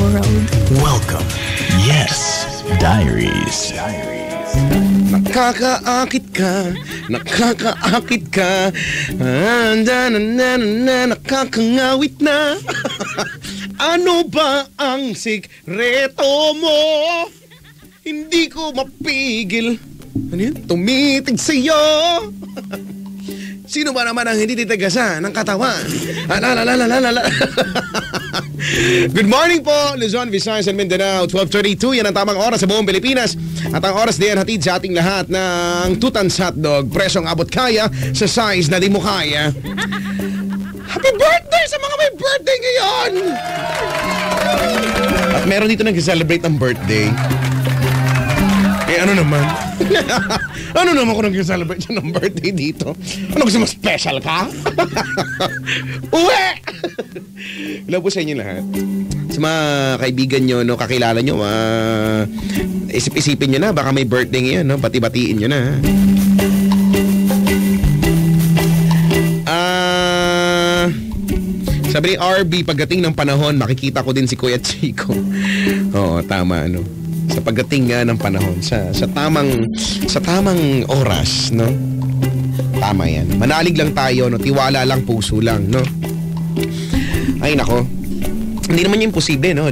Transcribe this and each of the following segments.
world. Welcome. Yes, Diaries. Nakakaakit ka, nakakangawit na. Ano ba ang sikreto mo? Hindi ko mapigil. Ano yun? Tumitig sa'yo. Sino ba naman ang hindi titagasan ng katawan? Good morning po, Luzon, Visayas and Mindanao. 12:32, yan ang tamang oras sa buong Pilipinas. At ang oras din hatid sa ating lahat ng Tutans Hotdog. Presyong abot kaya sa size na di mo kaya. Happy birthday sa mga may birthday ngayon! At meron dito nag-celebrate ng birthday. Eh ano naman? Ano naman kung nag-celebrate siya ng birthday dito? Ano gusto mo, special ka? Uwe! Hello po sa inyo lahat. Sa mga kaibigan nyo, no, kakilala nyo, isip-isipin nyo na, baka may birthday ngayon, no? Bati-batiin nyo na. Sabi ni RB, pagdating ng panahon, makikita ko din si Kuya Chico. Oo, tama, ano. Sa pagdating nga ng panahon, sa tamang oras, no? Tama yan. Manalig lang tayo, no? Tiwala lang, puso lang, no? Ay, nako. Hindi naman yung imposible, no?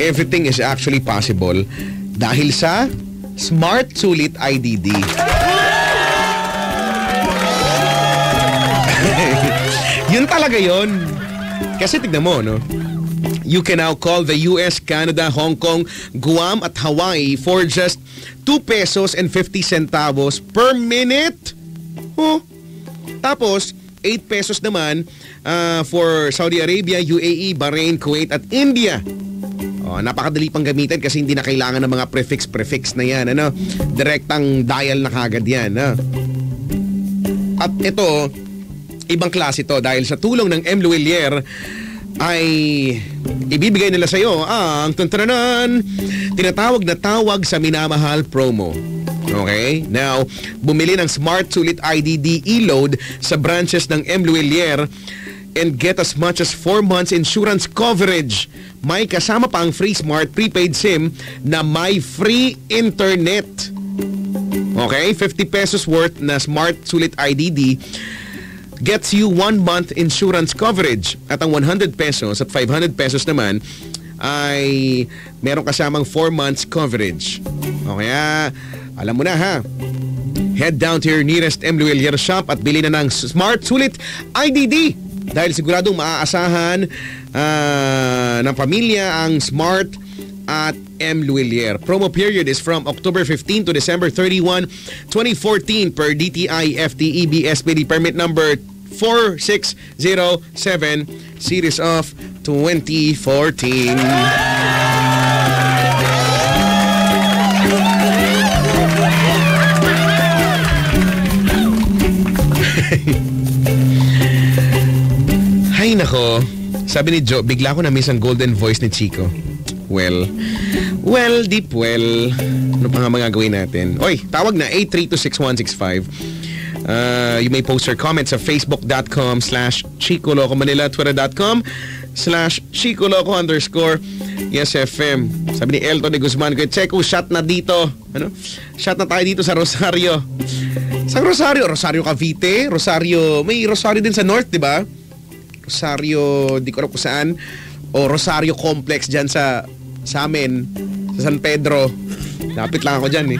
Everything is actually possible dahil sa Smart Sulit IDD. Yun talaga yun. Kasi tignan mo, no? You can now call the US, Canada, Hong Kong, Guam at Hawaii for just 2 pesos and 50 centavos per minute. Oh. Tapos, 8 pesos naman for Saudi Arabia, UAE, Bahrain, Kuwait at India. Oh, napakadali pang gamitin kasi hindi na kailangan ng mga prefix na yan. Ano? Direktang dial na kagad yan. Ha? At ito, ibang klase to dahil sa tulong ng M. Luwilier ay ibibigay nila sa iyo ang tinatawag na tawag sa minamahal promo. Okay? Now, bumili ng Smart Sulit IDD e-load sa branches ng M. Luwilier and get as much as 4 months insurance coverage. May kasama pa ang free Smart prepaid SIM na may free internet. Okay? 50 pesos worth na Smart Sulit IDD gets you 1 month insurance coverage. At ang 100 pesos at 500 pesos naman ay meron kasamang 4 months coverage. O kaya, alam mo na ha. Head down to your nearest M. Luwilier shop at bili na ng Smart Sulit IDD. Dahil siguradong maaasahan ng pamilya ang Smart at M. Luwilier. Promo period is from October 15 to December 31, 2014 per DTI FTEB SPD permit number 4607 series of 2014. Hay nako. Sabi ni Joe, bigla ko na-miss ang golden voice ni Chico. Well, deep well. Ano pa nga mga gawin natin? Oy, tawag na 8326165. You may post your comments sa facebook.com/Chicoloco Manila, twitter.com/Chicoloco_YesFM. Sabi ni Elton de Guzman, Checo, shot na dito. Ano? Shot na tayo dito sa Rosario. Sa Rosario? Rosario Cavite? Rosario, may Rosario din sa North, di ba? Rosario, di ko alam kung saan. O Rosario Complex dyan sa amin, sa San Pedro. Lapit lang ako dyan eh.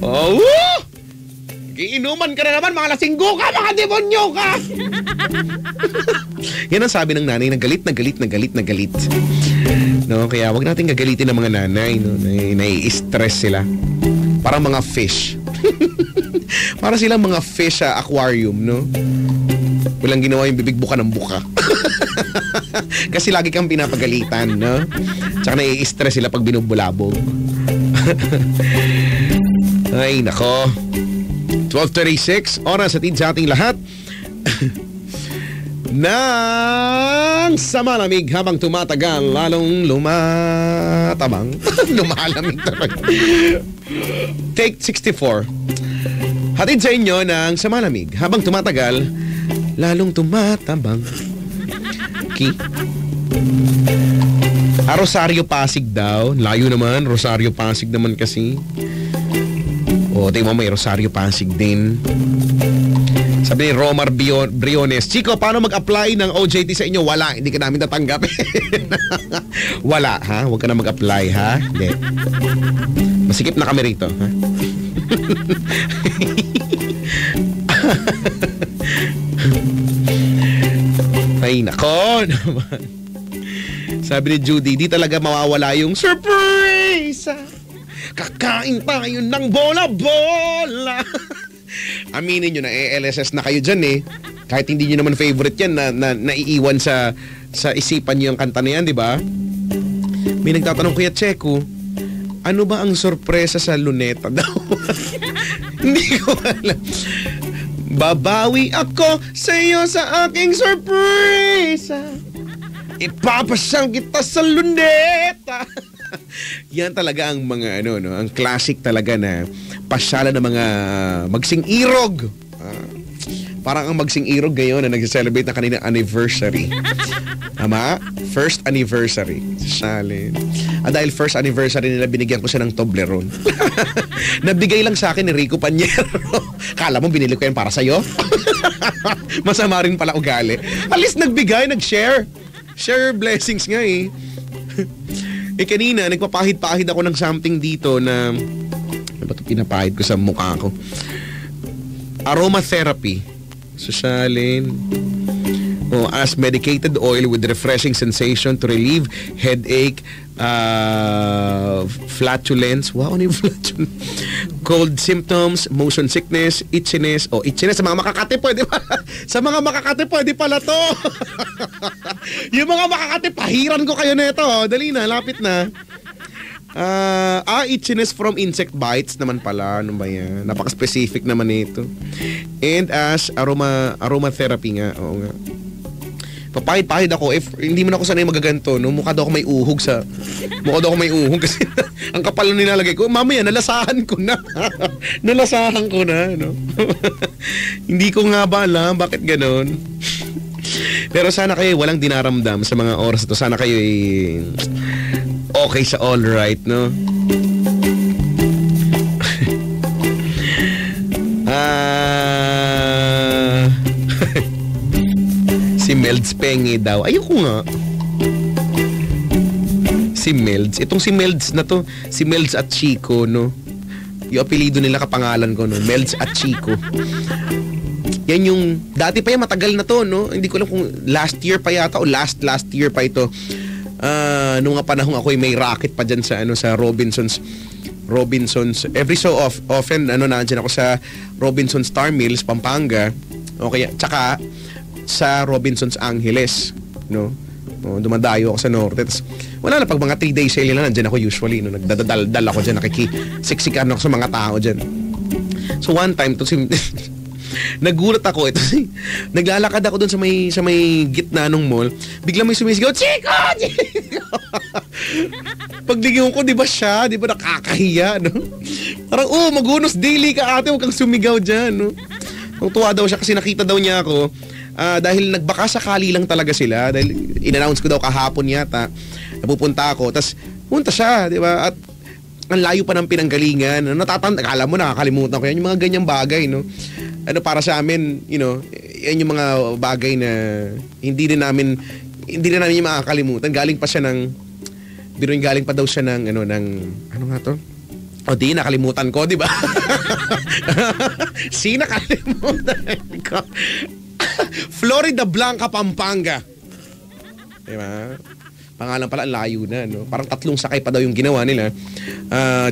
Oh, woo! Iinuman ka na naman, mga lasinggo ka, mga demonyo ka! Yan ang sabi ng nanay, nagalit. No, kaya wag natin gagalitin ng mga nanay, no? Nai-stress sila. Parang mga fish. Para silang mga fish sa aquarium, no? Walang ginawa yung bibig buka ng buka. Kasi lagi kang pinapagalitan, no? Tsaka nai-stress sila pag binubulabog. Ay, nako. 12:36, oras at sa ating lahat. Nang sa malamig habang tumatagal, lalong lumatabang. Lumalamig talaga. Take 64. Hatid sa inyo ng sa malamig habang tumatagal, lalong tumatabang. Rosario Pasig daw. Layo naman. Rosario Pasig naman kasi. Tingnan mo, may Rosario Pasig din. Sabi ni Romar Briones, Chico, paano mag-apply ng OJT sa inyo? Wala, hindi ka namin tatanggap. Wala, ha? Huwag ka na mag-apply, ha? Hindi. Masikip na kami rito, ha? Ay, nako naman. Sabi ni Judy, di talaga mawawala yung surprise. Kakain tayo ng bola-bola. Aminin nyo na, LSS na kayo dyan eh. Kahit hindi nyo naman favorite yan na naiiwan sa isipan nyo yung kanta na yan, di ba? May nagtatanong, Kuya Checo, ano ba ang sorpresa sa luneta daw? Hindi ko alam. Babawi ako sa iyo sa aking sorpresa. Ipapasyang kita sa luneta. Yan talaga ang mga ang classic talaga na pasyalan ng mga magsing irog. Parang ang magsing irog ngayon na nag-celebrate na kanilang anniversary. Tama? First anniversary. Salin. Dahil first anniversary nila, binigyan ko siya ng Toblerone. Nabigay lang sa akin ni Rico Panyero. Kala mo binili ko yan para sa'yo? Masama rin pala ugali. At least nagbigay, nag-share. Share blessings nga eh. Kanina, nagpapahid-pahid ako ng something dito na ano ba ito pinapahid ko sa mukha ko? Aromatherapy. Susalin. As medicated oil with refreshing sensation to relieve headache, flatulence, ano yung flatulence? Cold symptoms, motion sickness, itchiness. Itchiness sa mga Makakati pwede pa. Sa mga Makakati pwede pala to. Yung mga Makakati, pahiran ko kayo nito. Dali na, lapit na. Itchiness from insect bites naman pala. Ano ba yan? Napaka-specific naman nito. And as aromatherapy nga. Oo nga. Papahid-pahid ako. If hindi mo na ako sanay magaganto, no? Mukha daw ako may uhog kasi ang kapal na nilalagay ko. Mamaya, nalasahan ko na. No? Hindi ko nga ba alam bakit ganon. Pero sana kayo walang dinaramdam sa mga oras ito. Sana kayo okay sa all right, no? Si Melds Pengi daw. Ayoko nga. Si Melds. Itong si Melds na to, si Melds at Chico, no? Yung apelido nila kapangalan ko, no? Melds at Chico. Yan yung, dati pa yan, matagal na to, no? Hindi ko alam kung last year pa yata o last year pa ito. Nung nga panahon ako may racket pa dyan sa, sa Robinsons. Every so often, nandiyan ako sa Robinsons Star Mills, Pampanga. Okay, tsaka sa Robinsons Angeles, no? Dumadayo ako sa norte. Tapos, wala na, pag mga 3-day sale na, nandiyan ako usually, no? Nagdadaldal ako dyan, nakikisiksikan ako sa mga tao dyan. So one time, nagulat ako, naglalakad ako doon sa may gitna ng mall, biglang may sumisigaw, Chico! Paglingon ko, di ba nakakahiya, no? Parang, magunos daily ka ate, huwag kang sumigaw dyan, no? Tuwa daw siya kasi nakita daw niya ako, dahil nagbaka sakali lang talaga sila, dahil in-announce ko daw kahapon yata, napupunta ako, tas punta siya, di ba? At ang layo pa ng pinanggalingan, akala mo nakakalimutan ko yan, yung mga ganyang bagay, no? Para sa amin, yan yung mga bagay na hindi na namin yung makakalimutan. Galing pa siya galing pa daw siya ng ano nga to? Di nakalimutan ko, di ba? Nakalimutan ko. Florida Blanca, Pampanga. Di ba? Pangalan pala, layo na, no? Parang 3 sakay pa daw yung ginawa nila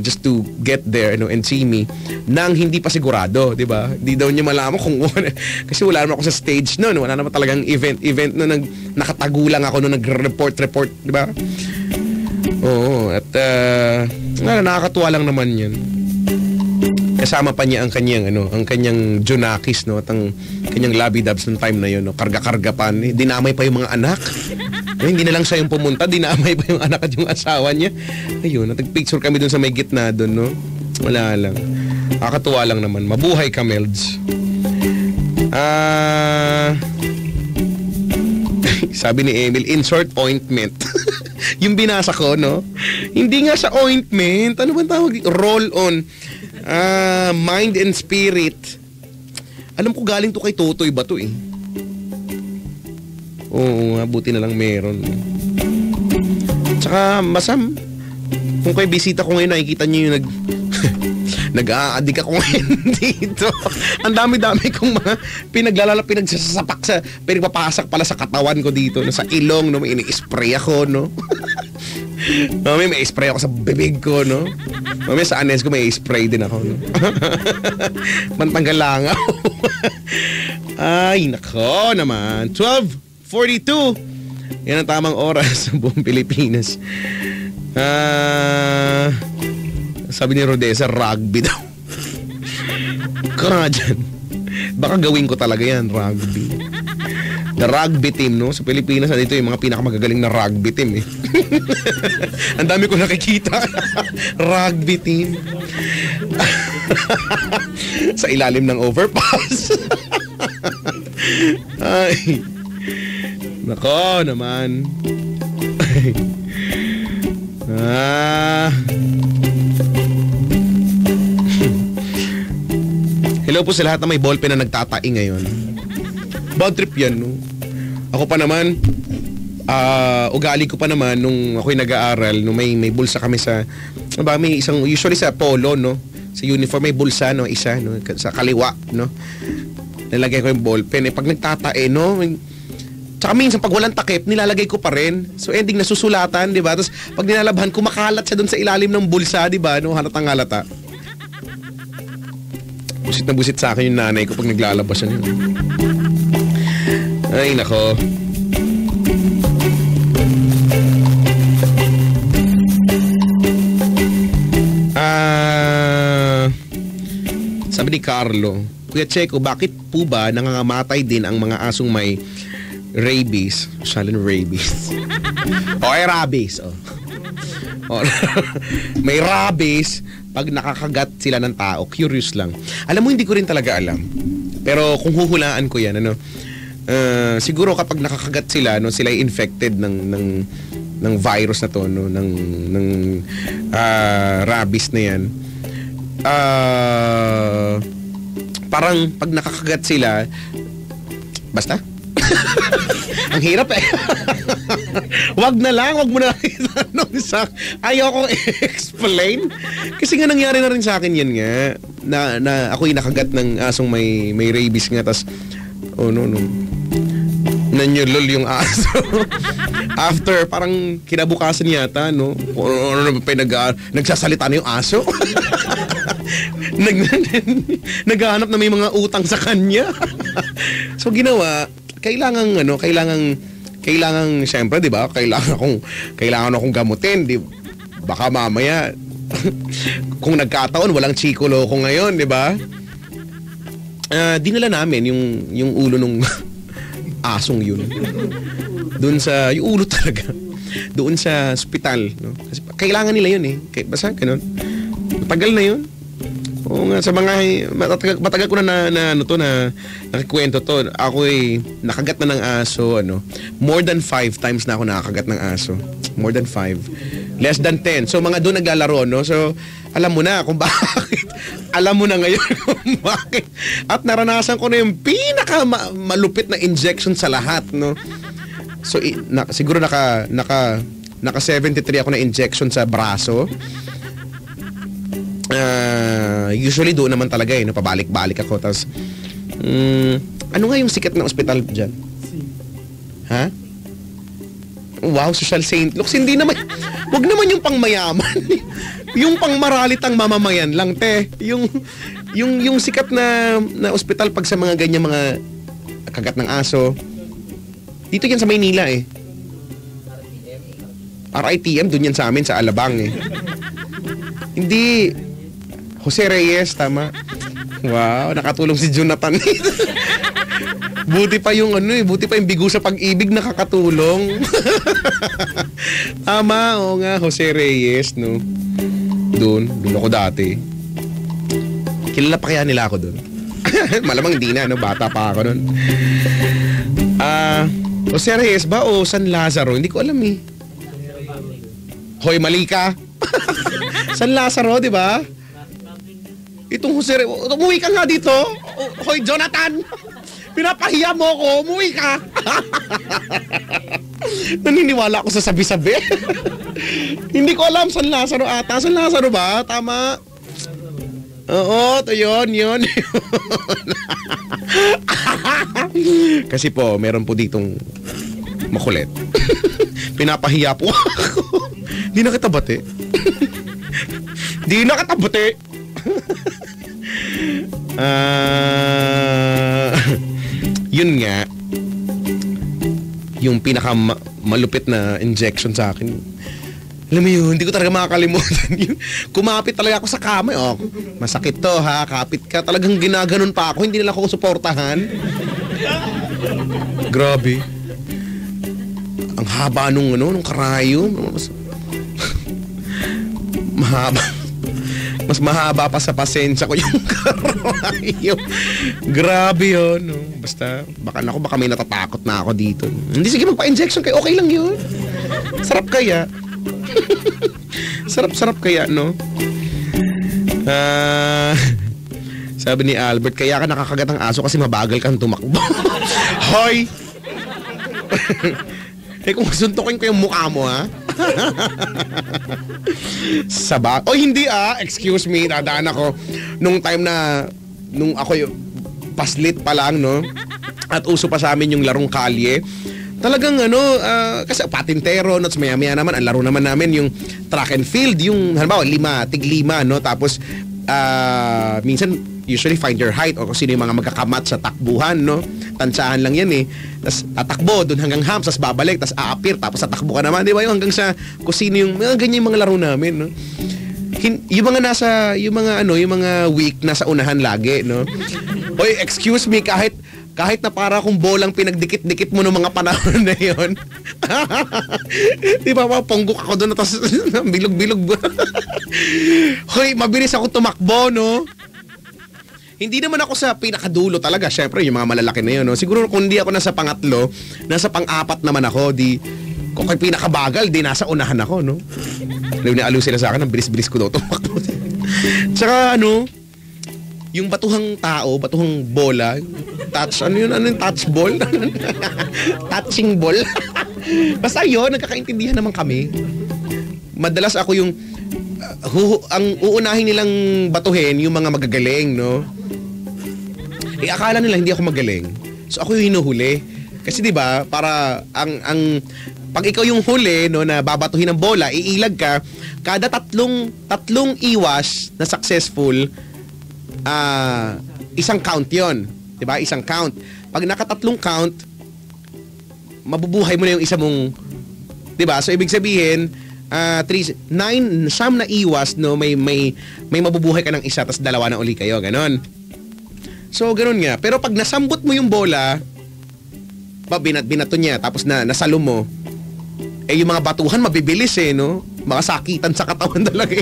just to get there, and see me nang hindi pa sigurado, di ba? Hindi daw niya malaman kung kasi wala naman ako sa stage noon, wala naman talagang event no, nakatago lang ako no, nag-report, di ba? Oo, at nakakatuwa lang naman 'yun. Kasama pa niya ang kanyang Junakis, no, at ang kanyang Labidabs ng time na 'yon, no, karga-karga pa, dinamay pa yung mga anak. Hindi na lang siya yung pumunta, dinamay pa yung anak at yung asawa niya. Ayun, nag-picture kami dun sa may gitna dun, no? Wala lang. Nakakatuwa lang naman. Mabuhay ka, Melds. Sabi ni Emil, insert ointment. Yung binasa ko, no? Hindi nga sa ointment. Ano bang tawag? Roll on. Mind and spirit. Alam ko galing to kay Totoy ba to eh. Oo nga, buti na lang meron. Tsaka masam. Kung kayo bisita ko ngayon, nakikita niyo yung nag-aadik ako ngayon dito. Ang dami-dami kong mga pinagsasapak sa, pinagpapasak pala sa katawan ko dito, no, sa ilong, no, may ini-spray ako, no. May spray ako sa bibig ko, no. Sa anes ko may spray din ako, no. Pantanggal lang ako. Ay, nako naman. 12:42. Yan ang tamang oras sa buong Pilipinas. Sabi ni Rodessa, rugby daw. Kaya dyan. Baka gawin ko talaga yan, rugby. The rugby team, no? Sa Pilipinas, dito yung mga pinakamagagaling na rugby team, eh. Ang dami ko nakikita. Rugby team. Sa ilalim ng overpass. Ay. Nako naman. Hello po sa lahat na may ballpen na nagtatai ngayon. Bad trip yan, no? Ako pa naman, ugali ko pa naman nung ako'y nag-aaral, nung may bulsa kami sa, may isang, usually sa polo, no? Sa uniform may bulsa, no? Isa, no? Sa kaliwa, no? Nalagay ko yung ballpen. Pag nagtatae, no? Tsaka minsan pag walang takip, nilalagay ko pa rin. So ending nasusulatan, di ba? Tapos pag nilalabhan, kumakalat siya doon sa ilalim ng bulsa, di ba? No? Halatang halata. Busit na busit sa akin yung nanay ko pag naglalabas yun. Ay, nako. Sabi ni Carlo, Kuya Checo, bakit po ba nangangamatay din ang mga asong may rabies? Silent rabies. Ay, rabies. May rabies pag nakakagat sila ng tao. Curious lang. Alam mo, hindi ko rin talaga alam. Pero kung huhulaan ko yan, siguro kapag nakakagat sila, no, sila ay infected ng virus na to, no, ng rabies na yan. Parang pag nakakagat sila, basta ang hirap eh. Wag mo na itanong sa, ayoko i-explain kasi nga nangyari na rin sa akin yan nga na ako'y nakagat ng asong may rabies nga, tas nanyulol yung aso. After parang kinabukasan yata, no, nagsasalita na yung aso. Naghahanap na may mga utang sa kanya. So ginawa, kailangan syempre, 'di ba? Kailangan akong gamutin, di baka mamaya kung nagkataon walang chikolo ko ngayon, 'di ba? Dinala namin yung ulo nung asong yun. Doon sa yung ulo talaga. Doon sa ospital, no? Kasi kailangan nila yun eh. Basta ganun. Matagal na yun. Oo nga, sa mga matagal ko na nakikwento to. Ako nakagat na ng aso, more than 5 times na ako nakakagat ng aso. More than 5. Less than 10. So mga doon naglalaro, no? So alam mo na kung bakit. Alam mo na ngayon kung bakit. At naranasan ko na yung malupit na injection sa lahat, no? So siguro naka 73 ako na injection sa braso. Usually doon naman talaga pabalik-balik ako. Tapos ano nga yung sikat na ospital dyan? Ha? Wow, Social St. Luke's. Hindi naman, wag naman yung pangmayaman. Yung pangmaralitang mamamayan lang, te. Yung sikat na ospital pag sa mga ganyan mga kagat ng aso. Dito yan sa Maynila eh. RITM, doon yan sa amin sa Alabang eh. Hindi Jose Reyes, tama. Wow, nakatulong si Jonathan. Buti pa yung buti pa yung bigo sa pag-ibig nakakatulong. Tama, oo nga, Jose Reyes, no. Doon ako dati. Kilala pa kaya nila ako doon? Malamang hindi na, bata pa ako doon. Jose Reyes ba o San Lazaro? Hindi ko alam eh. Hoy, mali ka. San Lazaro, di ba? Itong Jose Reyes. Umuwi ka nga dito. Hoy, Jonathan. Pinapahiya mo ko. Umuwi ka. Naniniwala ako sa sabi-sabi. Hindi ko alam. San Lazaro ata. San Lazaro ba? Tama. Oo, to yun. Kasi po, meron po ditong makulit. Pinapahiya po ako. Di na kita bati. Di na kita bati. Yun nga, yung pinaka malupit na injection sa akin. Alam mo yun, hindi ko talaga makakalimutan. Kumapit talaga ako sa kama. Oh, masakit to ha, kapit ka. Talagang ginaganon pa ako, hindi nila ako suportahan. Grabe. Ang haba nung karayo. Mahaba. Mas mahaba pa sa pasensya ko yung karayo. Grabe yun. No? Basta, baka may natatakot na ako dito. Hindi, sige, magpa-injection kayo. Okay lang yun. Sarap kaya. Sarap kaya, no? Sabi ni Albert, kaya ka nakakagat ng aso kasi mabagal kang tumakbo. Hoy! Kung suntukin ko yung mukha mo, ha? Hindi excuse me, dadaan ako. Nung time na, nung ako yung paslit pa lang, no? At uso pa sa amin yung larong kalye. Talagang kasi patintero, no? Maya-maya naman, ang laro naman namin yung track and field, yung halimbawa, tig-lima, no? Tapos, minsan, usually find your height o kung sino yung mga magkakamat sa takbuhan, no? Tansahan lang yan eh. Tapos tatakbo doon hanggang humps, tapos babalik, tapos aapir, tapos tatakbo ka naman, di ba? Yung hanggang sa kung sino yung ganyan yung mga laro namin, no? Yung mga weak nasa unahan lagi, no? Oy, excuse me, kahit na para kung bolang pinagdikit-dikit mo ng mga panahon na yon. Di ba, ponggok ako doon, tapos bilog-bilog. Hoy, mabilis ako tumakbo, no? Hindi naman ako sa pinakadulo talaga. Syempre, yung mga malalaki na yun, no? Siguro kung hindi ako nasa pangatlo, nasa pang-apat naman ako, kung kay pinakabagal, nasa unahan ako, no? Alam sila sa akin, ang bilis-bilis ko daw tumakbo. Tsaka, yung batuhang bola, ano yung touch ball? Touching ball? Basta yun, nagkakaintindihan naman kami. Madalas ako yung, ang uunahin nilang batuhin, yung mga magagaling, no? Akala nila hindi ako magaling. So ako yung hinuhuli. Kasi 'di ba, para ang pag ikaw yung huli, no, na babatuhin ng bola, iilag ka, kada tatlong iwas na successful, isang count 'yon. 'Di ba? Isang count. Pag nakatatlong count, mabubuhay mo na yung isa mong, 'di ba? So ibig sabihin, 9 na iwas, no, may mabubuhay ka ng isa, tapos dalawa na uli kayo, ganon. So, ganun nga. Pero pag nasambot mo yung bola, binato niya, tapos nasalo mo, yung mga batuhan mabibilis no? Makasakitan sa katawan talaga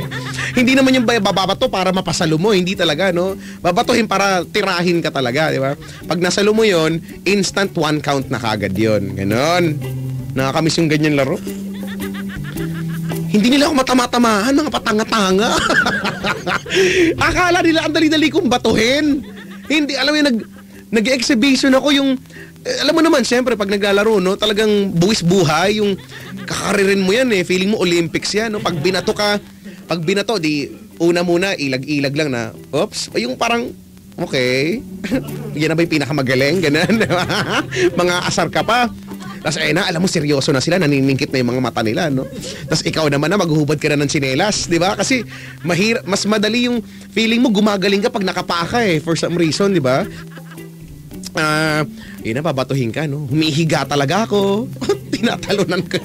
Hindi naman yung babato para mapasalo mo, hindi talaga, no? Babatuhin para tirahin ka talaga, di ba? Pag nasalo mo yon, instant 1 count na kagad yon. Ganon. Nakakamiss yung ganyan laro. Hindi nila ako matama-tamahan, mga patanga-tanga. Akala nila ang dali-dali kong batuhin. Hindi, alam mo yung nag-exhibition ako yung, alam mo naman, syempre, pag naglalaro, no, talagang buwis buhay, yung kakaririn mo yan feeling mo Olympics yan, no, pag binato, una muna, ilag-ilag lang na, oops, yung parang, okay, yan na ba yung pinakamagaling, ganun, mga asar ka pa. Tapos alam mo, seryoso na sila, naniningkit na yung mga mata nila, no? Tapos ikaw naman na, maghuhubad ka na ng tsinelas, di ba? Kasi mas madali yung feeling mo, gumagaling ka pag nakapaa ka for some reason, di ba? Yun na, babatuhin ka, no? Humihiga talaga ako. Tinatalunan ka.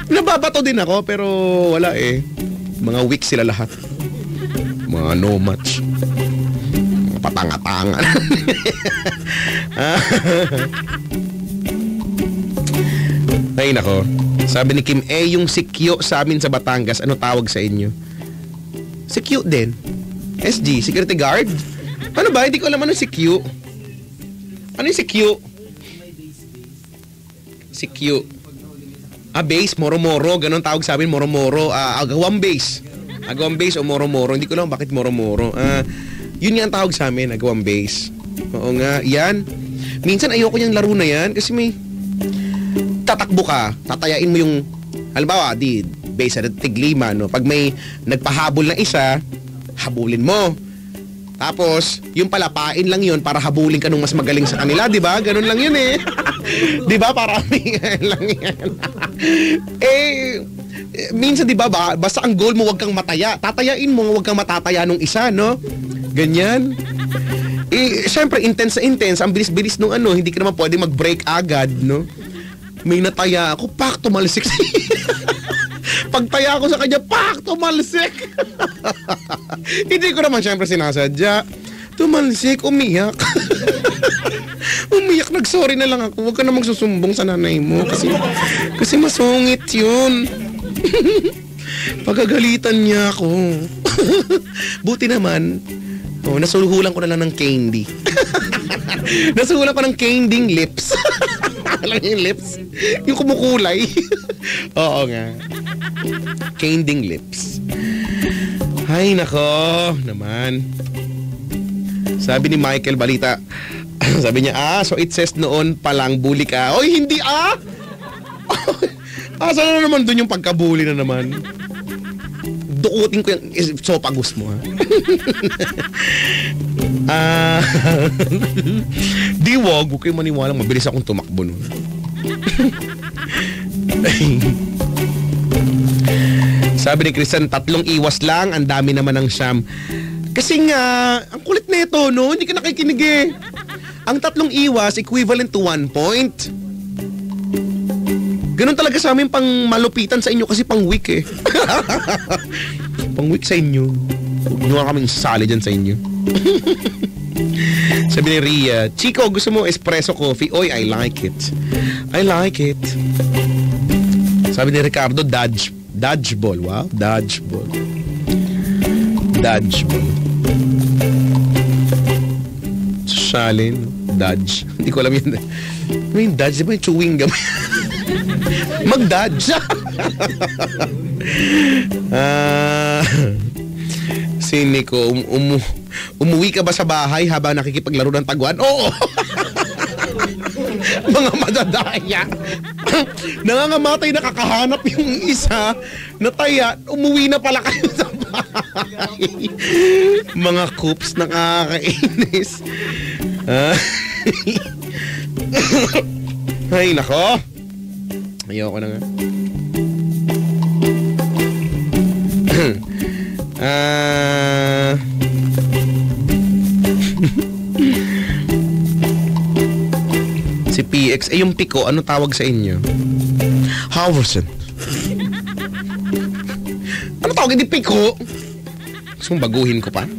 Nababato din ako, pero wala Mga weak sila lahat. Mga no match. Mga patanga-tanga. Ay nako, sabi ni Kim, yung sikyo sa amin sa Batangas, ano tawag sa inyo? Sikyo din. SG, security guard? Ano ba? Hindi ko alam ano sikyo. Ano yung sikyo? Si Q. Base, moro-moro. Ganon tawag sa amin, moro-moro. Agawang base. Agawang base o moro-moro. Hindi ko lang bakit moro-moro. Yun nga ang tawag sa amin, agawang base. Oo nga, yan. Minsan ayoko niyang laro na yan kasi may tatakbo ka, tatayain mo yung, halimbawa, base at tiglima, no? Pag may nagpahabol na isa, habulin mo. Tapos, yung palapain lang yun para habulin ka nung mas magaling sa kanila, di ba? Ganun lang yun eh. Di ba? Parami lang yan. Minsan di ba, basta ang goal mo wag kang mataya. Tatayain mo, wag kang matataya nung isa, no? Ganyan. Syempre, intense na intense. Ang bilis-bilis nung hindi ka naman pwede mag-break agad, no? May nataya ako, pak, tumalsik. Pagtaya ko sa kanya, pak, tumalsik. Hindi ko naman syempre sinasadya. Tumalsik, umiyak. Umiyak, nag-sorry na lang ako. Huwag ka na magsusumbong sa nanay mo. Kasi masungit yun. Pagagalitan niya ako. Buti naman, nasuluhulan ko na lang ng candy. Nasuhulan ko ng candying lips. Alam niyo yung lips? Yung kumukulay. Oo nga. Candying lips. Ay, nako. Naman. Sabi ni Michael Balita, sabi niya, so it says noon palang bully ka. Oy, hindi saan na naman dun yung pagkabuli na naman? Dukutin ko yung sopagus mo, ha? Di wag kayo maniwalang mabilis akong tumakbo nun. Sabi ni Christian, 3 iwas lang, ang dami naman ng siyam. Kasi nga, ang kulit nito, no? Hindi ka nakikinig eh. Ang 3 iwas, equivalent to 1 point. Ganun talaga sa amin pang malupitan sa inyo kasi pang week eh. Pang week sa inyo. Huwag nyo kaming sasali dyan sa inyo. Sabi ni Rhea, Chico, gusto mo espresso coffee? Oy, I like it. I like it. Sabi ni Ricardo, dodgeball. Wow, dodgeball. Dodgeball. Shalin, dodge. Hindi ko alam yun. Ano yung dodge? Diba yung chewing gum? Mag-dodge. Si Nico, umuwi ka ba sa bahay habang nakikipaglaro ng taguan? Oo. Mga madadaya. Nangangamatay, nakakahanap yung isa. Nataya, umuwi na pala kayo sa bahay. Mga coops, nakakainis. Ay, nako. Ayoko na nga. Si PX, yung piko, ano tawag sa inyo? Howerson. Ano tawag? Hindi piko. Gusto mong baguhin ko pa?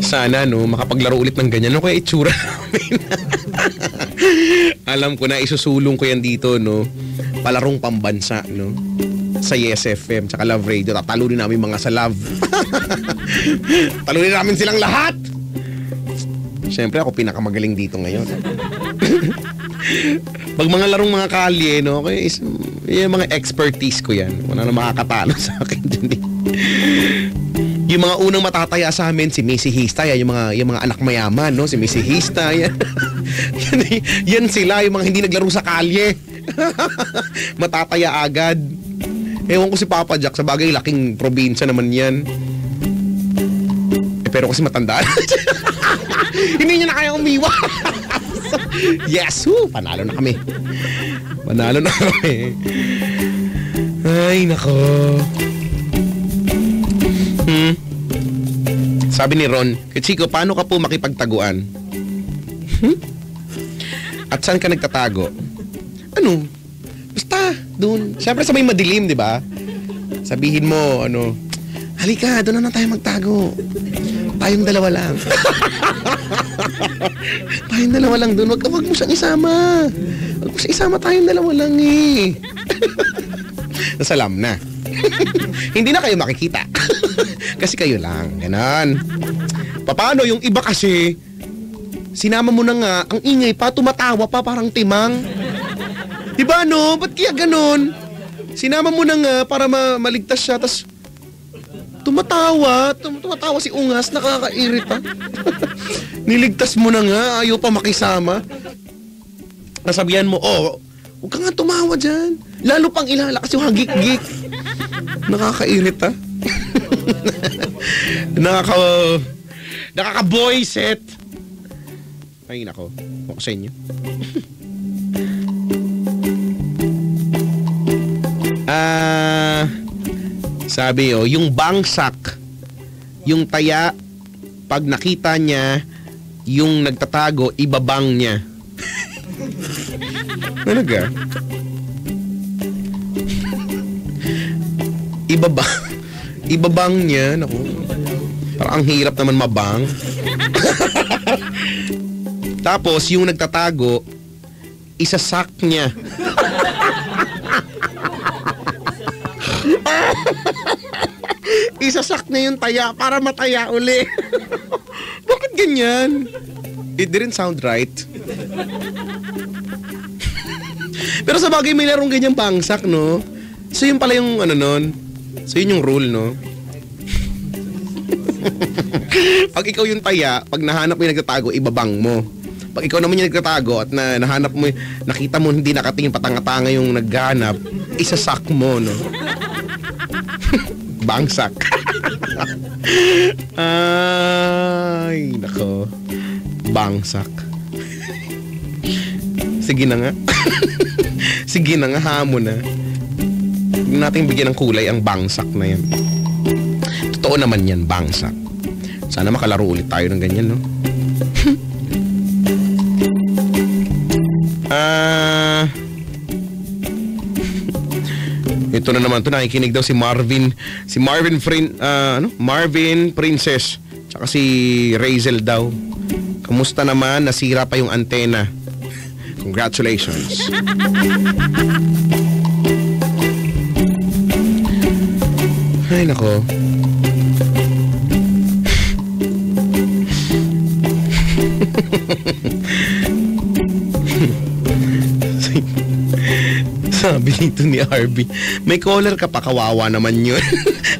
Sana, no, makapaglaro ulit ng ganyan. Ano kaya itsura namin? Alam ko na, isusulong ko yan dito, no? Palarong pambansa, no? Sa Yes FM, tsaka Love Radio. Tatalunin namin mga sa Love. Talunin namin silang lahat! Siyempre, ako pinakamagaling dito ngayon. Pag mga larong mga kalye, no? Okay, yung mga expertise ko yan. Wala na makakatalo sa akin dyan. Yung mga unang matataya sa amin, si Missy Hista, yan, yung mga anak mayaman, no? Si Missy Hista, yan. Yan sila, yung mga hindi naglaro sa kalye. Matataya agad. Ewan ko si Papa Jack, sa bagay, laking probinsya naman yan. Pero kasi matandaan. Hindi niya na kaya umiwas. Yes, panalo na kami. Panalo na kami. Ay, nako. Sabi ni Ron, Chico, paano ka po makipagtaguan? At saan ka nagtatago? Ano? Basta, dun. Siyempre sa may madilim, di ba? Sabihin mo, halika, doon na tayo magtago. Tayong dalawa lang. Tayong dalawa lang doon. Wag mo siyang isama. Wag mo siyang isama, tayong dalawa lang eh. Nasalam na. Hindi na kayo makikita. Kasi kayo lang. Ganon. Paano yung iba kasi, Sinama mo na nga, ang ingay pa, tumatawa pa, parang timang. Diba no? Ba't kaya ganun? Sinama mo na nga para maligtas siya, tas tumatawa si Ungas, nakakairita. Niligtas mo na nga, ayaw pa makisama. Nasabihan mo, huwag ka nga tumawa dyan. Lalo pang ilalakas yung hagik-gik. Nakakairita. Nakaka-boyset. Ay, nako. Ako sa inyo. Sabi yung bangsak, yung taya, pag nakita niya, yung nagtatago, ibabang niya. Talaga? Ibabang niya. Naku, parang ang hirap naman mabang. Tapos, yung nagtatago, isasak niya. Isasak niya yung taya para mataya uli. Bakit ganyan? It didn't sound right. Pero sa bagay may larong ganyang bangsak, no? So yun pala yung nun. So yun yung rule, no? Pag ikaw yung taya, pag nahanap mo yung nagtatago, ibabang mo. Pag ikaw naman yung nagtatago at nahanap mo, nakita mo hindi nakatingin, patanga-tanga yung naghahanap, isasak mo, no? Bangsak. Ay, nako. Bangsak. Sige na nga. Sige na nga, hamon na. Huwag natin bigyan ng kulay ang bangsak na yan. Totoo naman yan, bangsak. Sana makalaro ulit tayo ng ganyan, no? Ito na naman to, nakikinig daw si Marvin Princess tsaka si Razel daw. Kamusta naman? Nasira pa yung antena. Congratulations. Ay nako. Sabi nito ni RB, may caller ka pa, kawawa naman yun.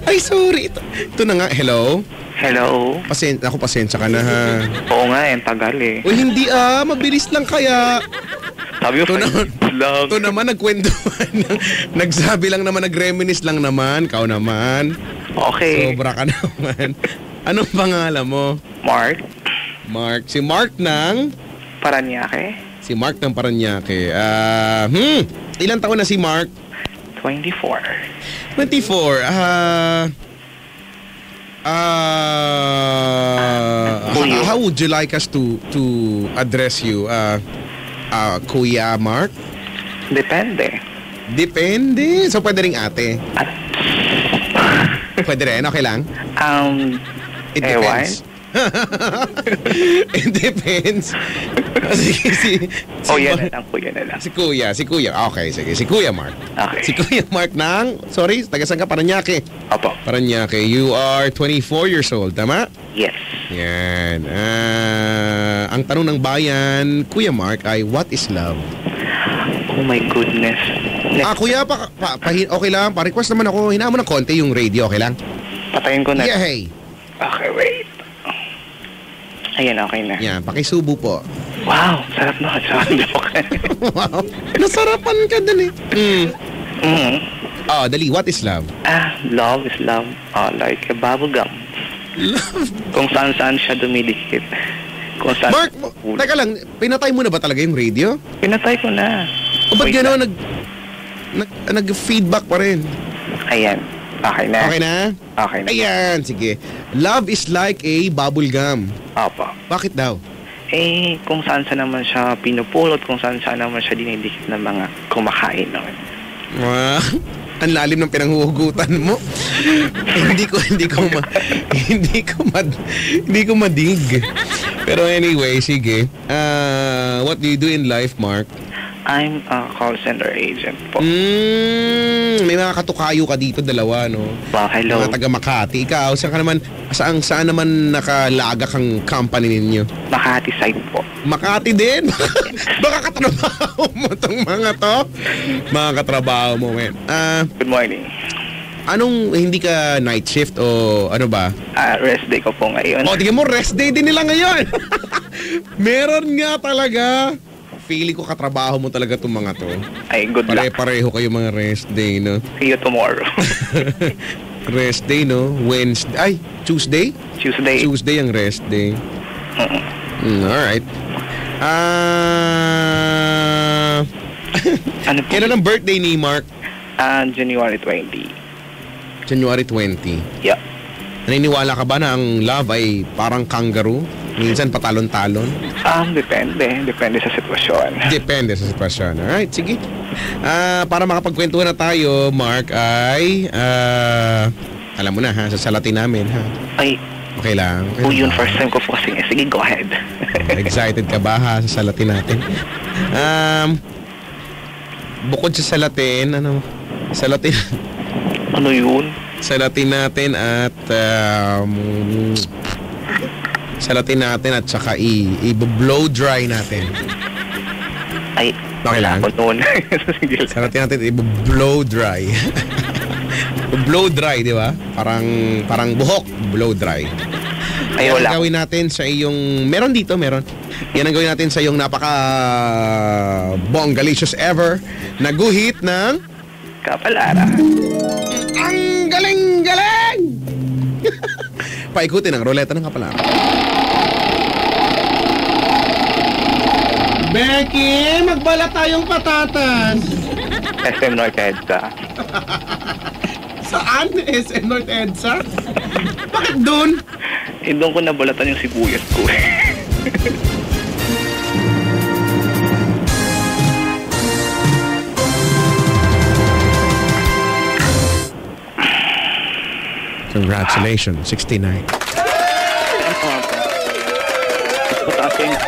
Ay, sorry. Ito na nga, hello? Hello? Pasensya ka na ha. Oo nga, tagal eh. Uy, hindi mabilis lang kaya. Sabi mo, ito naman, nagkwentuhan. Nagsabi lang naman, nagreminis lang naman. Kau naman. Okay. Sobra ka naman. Anong pangalan mo? Mark. Mark. Si Mark ng? Paranaque. Si Mark ng Paranaque. Ilan taon na si Mark? 24. 24. How would you like us to address you? Kuya Mark? Depende. So pwede ring ate? Pwede rin, okay lang? It depends. It depends. Sige, yan na lang, kuya na lang. Si Kuya. Okay, sige. Si Kuya Mark. Okay. Si Kuya Mark sorry, taga-saan ka? Paranaque. Opo. Paranaque. You are 24 years old, tama? Yes. Yan. Ang tanong ng bayan, Kuya Mark, ay what is love? Oh my goodness. Kuya, okay lang. Pa-request naman ako. Hinaan mo ng konti yung radio, okay lang? Patayin ko na. Yeah, hey. Okay, wait. Ayan, okay na. Yan, pakisubo po. Wow, sarap na. Wow, nasarapan ka dun eh. Dali, what is love? Love is love. Like a bubble gum. Love? Kung saan-saan siya dumidikit. Kung saan... Mark, teka lang, pinatay mo na ba talaga yung radio? Pinatay ko na. O ba't gano'n, nag-feedback pa rin? Ayan, okay na. Okay na? Okay na. Ayan, sige. Love is like a bubble gum. Opo. Bakit daw? Kung saan-saan naman siya pinupulot, kung saan-saan naman siya dinidikit ng mga kumakain naman. Wow, ang lalim ng pinanghuhugutan mo. hindi ko madig. Pero anyway, sige. What do you do in life, Mark? I'm a call center agent po. May mga katukayo ka dito, dalawa, no? Wow, hello. Mga taga Makati. Ikaw, saan naman nakalaga kang company ninyo? Makati side po. Makati din? Baka katrabaho mo tong mga to? Mga katrabaho mo, men. Good morning. Anong hindi ka night shift o ano ba? Rest day ko po ngayon. O, tingnan mo, rest day din nila ngayon. Meron nga talaga. Feeling ko katrabaho mo talaga itong mga to. Ay, good luck. Pare-pareho kayo mga rest day, no? See you tomorrow. Rest day, no? Wednesday. Ay, Tuesday? Tuesday. Tuesday ang rest day. Alright. Ano po? Kailan ang birthday ni Mark? January 20. January 20. Yeah. Naniniwala ka ba na ang love ay parang kangaroo? Minsan patalon-talon? Depende. Depende sa sitwasyon. Depende sa sitwasyon. Alright, sige. Para makapagkwentuhan na tayo, Mark, ay alam mo na ha, sasalatin namin ha. Ay, okay lang. yun first time ko po kasi. Sige, go ahead. Excited ka ba ha? Sasalatin natin. Bukod sa salatin, salatin. Ano yun? Salatin natin at salatin natin at saka i-blow dry natin. Ay, okay lang. Sige. Salatin natin i-blow dry. Blow dry, di ba? Parang buhok, blow dry. Ay, wala. Yan ang gawin natin sa iyong meron. Yan ang gawin natin sa iyong napaka bonggalicious ever na guhit ng Kapalara. ang galing-galing! Paikutin ang roleta ng kapalara. Becky, magbala tayong patatas. SM North EDSA. Saan? SM North EDSA? Bakit dun? Doon ko nabalatan yung sibuyas ko. Congratulations, 69.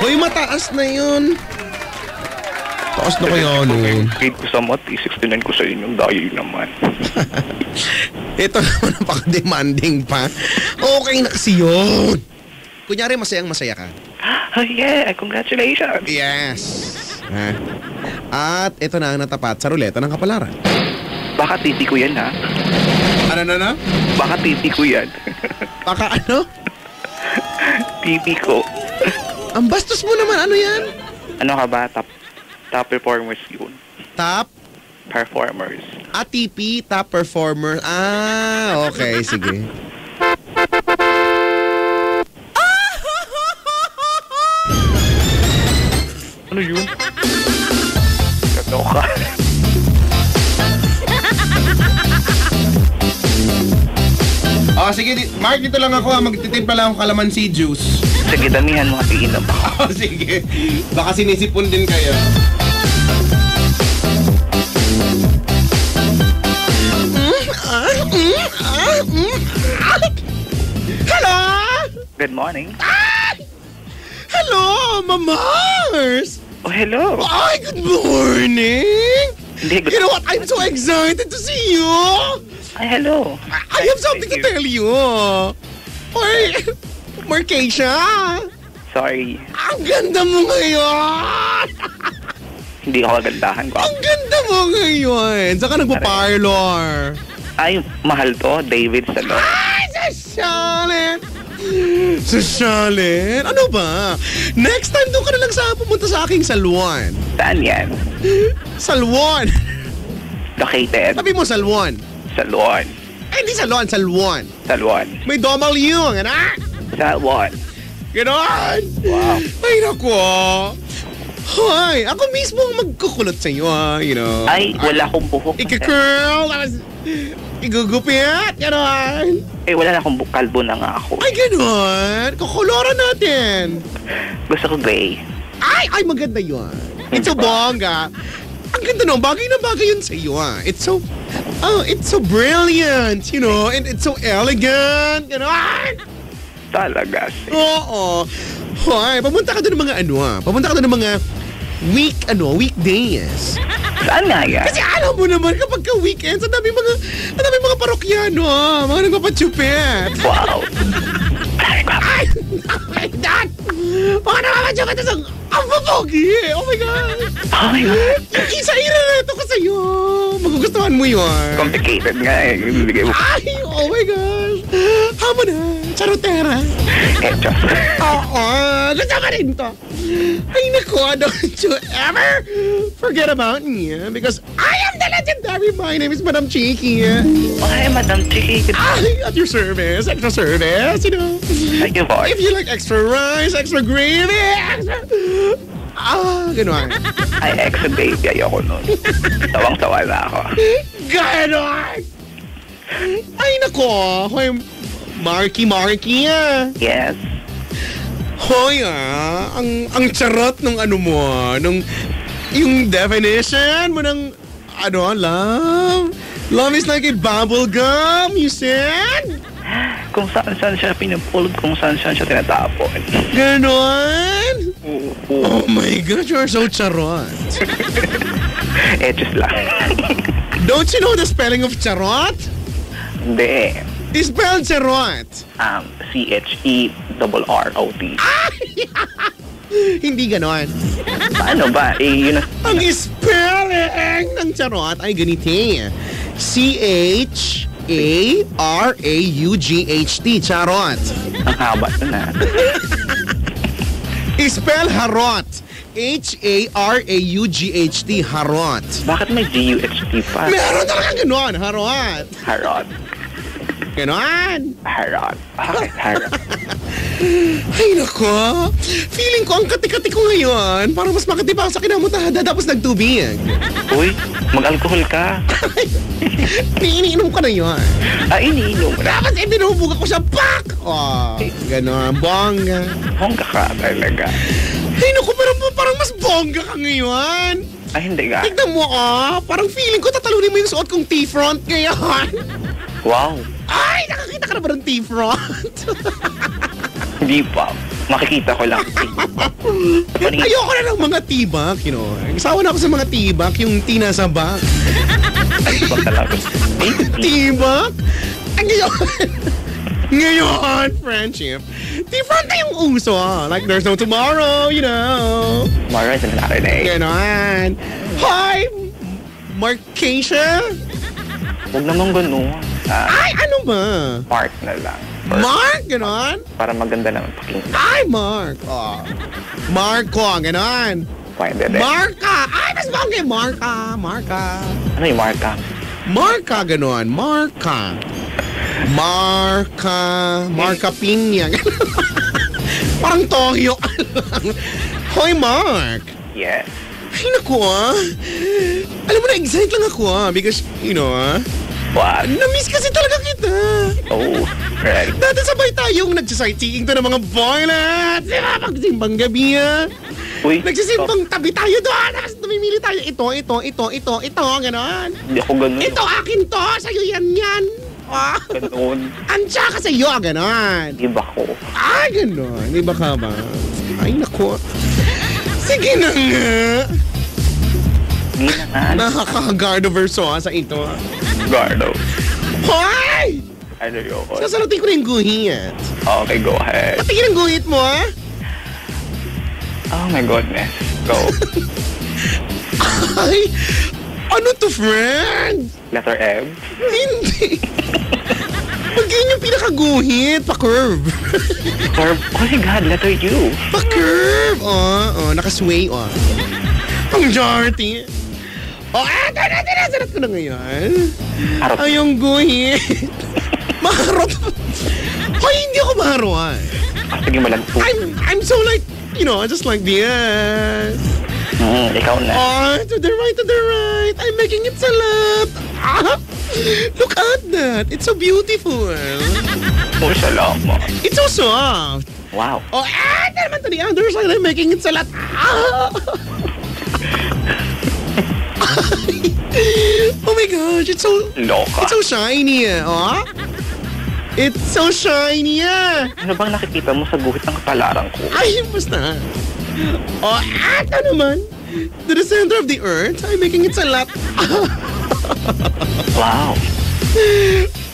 Hoy, mataas na yun. Taas na kaya nun. Grade ko sa math, 69 ko sa inyong dayo naman. Ito naman napaka-demanding pa. Okay na kasi yun. Kunyari, masayang-masaya ka. Oh yeah, congratulations. Yes. Ha? At ito na ang natapat sa ruleta ng kapalaran. Baka titi ko yan, ha? Ano na? Baka titi ko yan. Baka ano? Titi ko. Ang bastos mo naman, ano yan? Ano ka ba? Top performers yun. Top? Performers. TP, top performer. Okay, sige. Ano yun? Katoka. Sige, Mark, dito lang ako. Magtitimpla lang ako kalamansi juice. Sige, damihan mo kasi inom ako. Sige. Baka sinisipon din kayo. Hello! Good morning. Hello, Mamars! Oh, hello. Ay, good morning! Hindi, good. You know what? I'm so excited to see you! Ay, hello. I have something to tell you. Oy, Markeisha! Sorry. Ang ganda mo ngayon! Hindi ako kagandahan ko. Ang ganda mo ngayon! Saan ka nagpa-parlor? Ay, mahal to. David Salon. Ay, Sashalin! Sashalin? Ano ba? Next time doon ka na lang pumunta sa aking salon. Saan yan? Salon! Located. Sabi mo salon. Salon. Ay, hindi salon, salon. Salon. May W, anak! Salon. Ganon! Wow. Ay, naku! Hoy, ako mismo ang magkukulot sa iyo, you know. Ay, wala akong buhok. Ika-curl, tapos igugupit, ganon. Eh, wala na akong kalbo na nga ako. Ay, ganon. Kukoloran natin. Gusto ko gray. Ay, maganda yun. It's so bongga. Ang ganda no, bagay na bagay yun sa iyo, It's so brilliant, you know, and it's so elegant, ganon. Talaga. Oo. Hoy, pumunta ka doon ng mga papunta ka doon ng mga weekdays. Saan nga yan? Kasi alam mo naman kapag ka weekends, ang dami mga parokyano, mga nagpapachupet. Wow. Ay, my God! Mga nagpapachupet ang papogi. Oh my God. Oh my God. Yung isa ito ko sa'yo. Magugustuhan mo yun. Complicated nga eh. Bibigay mo. Ay, oh my gosh. Hama na. Charotera. Diyos. Oo. Nasama rin to. Ay, naku, don't you ever forget about me. Because I am the legendary. My name is Madam Cheeky. Ay, Madam Cheeky. Ay, at your service. Extra service, you know. Thank you, boy. If you like extra rice, extra gravy, extra... Ganon. Ay, extra baby. Ayoko nun. Tawang-tawa na ako. Ganon! Ay, nako. Hoy, Marky. Yes. Hoy, ang charot nung ano mo, yung definition mo ng, love. Love is like a bubble gum, you said? Kung saan siya pinupulot, kung saan siya tinatapon. Ganon? Oh my God, you're so charot. Just lang. Don't you know the spelling of charot? Hindi. Spell charot. CHERROT. Hindi ganon. Paano ba? Yun na. Ang spelling ng charot ay ganiti. CHARAUGHT. Charot. Ang haba na. Spell harot. HARAUGHT. Harot. Bakit may GUHT pa? Meron talaga ganon. Harot. Harot. Ganon. Harot. Bakit harot? Ay, nako. Feeling ko ang kati-kati ko ngayon. Parang mas makati pa ako sa kinamutada tapos nagtubig. Uy, mag-alcohol ka. Iniinom ko na yun. Iniinom mo na. Tapos binubog ako sa pak. Oh, ganon. Bongga. Bongga ka talaga. Ay, naku, pero parang mas bongga ka ngayon. Ay, hindi nga. Tignan mo, parang feeling ko tatalunin mo yung suot kong T-front ngayon. Wow. Ay, nakakita ka na ba ng T-front? Hindi pa. Makikita ko lang. Ayoko na ng mga T-back, you know. Isawa na ako sa mga T-back, yung T nasa back. Ba talaga? T-back? Ngayon, friendship, T-front na yung uso, like there's no tomorrow, you know. Tomorrow is another day. Ganon. Hi, Marcasia? Huwag naman ganun. Ay, ano ba? Mark na lang. Mark, ganon? Para maganda naman pakinggan. Ay, Mark. Marco, ganon. Pwede din. Marka. Ay, mas bagay. Marka. Ano yung marka? Marka, ganon. Marka Pinya. Parang Tokyo. Hoy, Mark. Yes. Ay, naku, Alam mo na, excited lang ako, because, you know, What? na-miss kasi talaga kita. Oh, right. Dati sabay tayong nagsisightseeing to ng mga boilets. Diba? Magsimbang gabi, Uy. Nagsisimbang tabi tayo doon. Tapos namimili tayo. Ito, ganon. Hindi ako ganun. Ito, akin to. Sa'yo yan. Ganun. Ansya ka sa'yo, ganon. Di ba ko? Ay, ganon. Di ba ka ba? Ay, naku. Sige na nga. Hindi na nga. Nakaka-guard over sa ito. Gardo. Hoy! Ano yun? Sasalutin ko na yung guhit. Okay, go ahead. Patingin ang guhit mo, Oh my goodness. Go. Ay! Ano to, friend? Letter M. Hindi. Pagkain yung pinakaguhit, pa-curve. Or, oh my God, letter U. Pa-curve. Nakasway, Ang jarty. Eto na, tinasarat ko na ngayon. Harot. Ay, yung guhit. Maharot. Ay, hindi ako maharuan. Sige mo lang po. I'm so like, you know, just like this. Ikaw na. To the right. I'm making it salat. Look at that. It's so beautiful. Oh, salamat. It's so soft. Wow. Eto naman to the other side. I'm making it salat. Oh my gosh, it's so Loka. It's so shiny, It's so shiny, Ano bang nakikita mo sa guhit ng kapalaran ko? Ay, basta. Eto naman. to the center of the earth. I'm making it salat. Wow.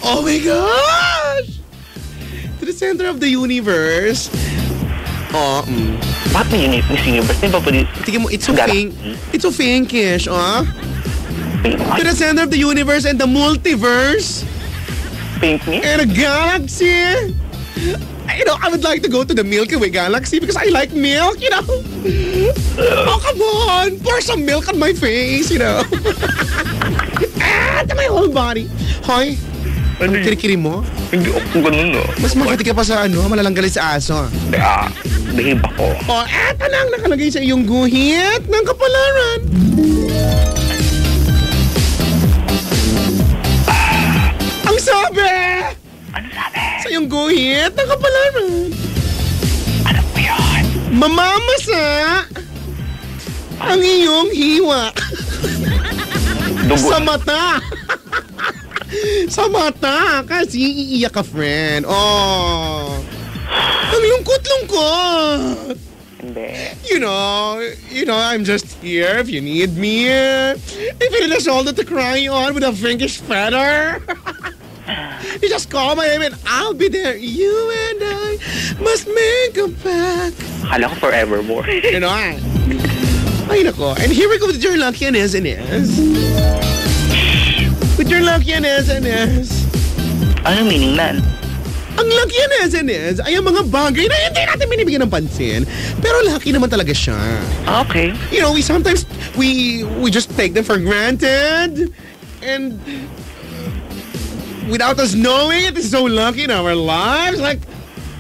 Oh my gosh! To the center of the universe. Oh, Bakit may Miss Universe? Di ba po tingnan mo, it's so pink. It's so pinkish, oh. pink? To the center of the universe and the multiverse Pink niya? and a galaxy. You know, I would like to go to the Milky Way galaxy because I like milk, you know. Oh, come on. Pour some milk on my face, you know. To my whole body. Hoy, Ano yun? kirikiri mo? Hindi ako ganun, no? Mas makati ka pa sa malalanggalit sa aso. Behave ako. Oh, eto na ang nakalagay sa iyong guhit ng kapalaran. Ang sabi! Ano sabi? Sa iyong guhit ng kapalaran. Ano po yun? Mamamasa ang iyong hiwa. Dugo. Sa mata. Sa mata. Kasi iiyak ka, friend. Oh. Ang lungkot-lungkot. Hindi. You know, I'm just here if you need me. If you need a shoulder to cry on with a pinkish feather. You just call my name and I'll be there. You and I must make a pact. Akala ko forevermore. You know, ay nako. And here we go with your lucky and SNS. With your lucky and SNS. Ano meaning nan? Ang lucky and SNS ay ang mga bagay na hindi natin binibigyan ng pansin. Pero lucky naman talaga siya. Okay. You know, we sometimes, we just take them for granted. And without us knowing it, it's so lucky in our lives. Like,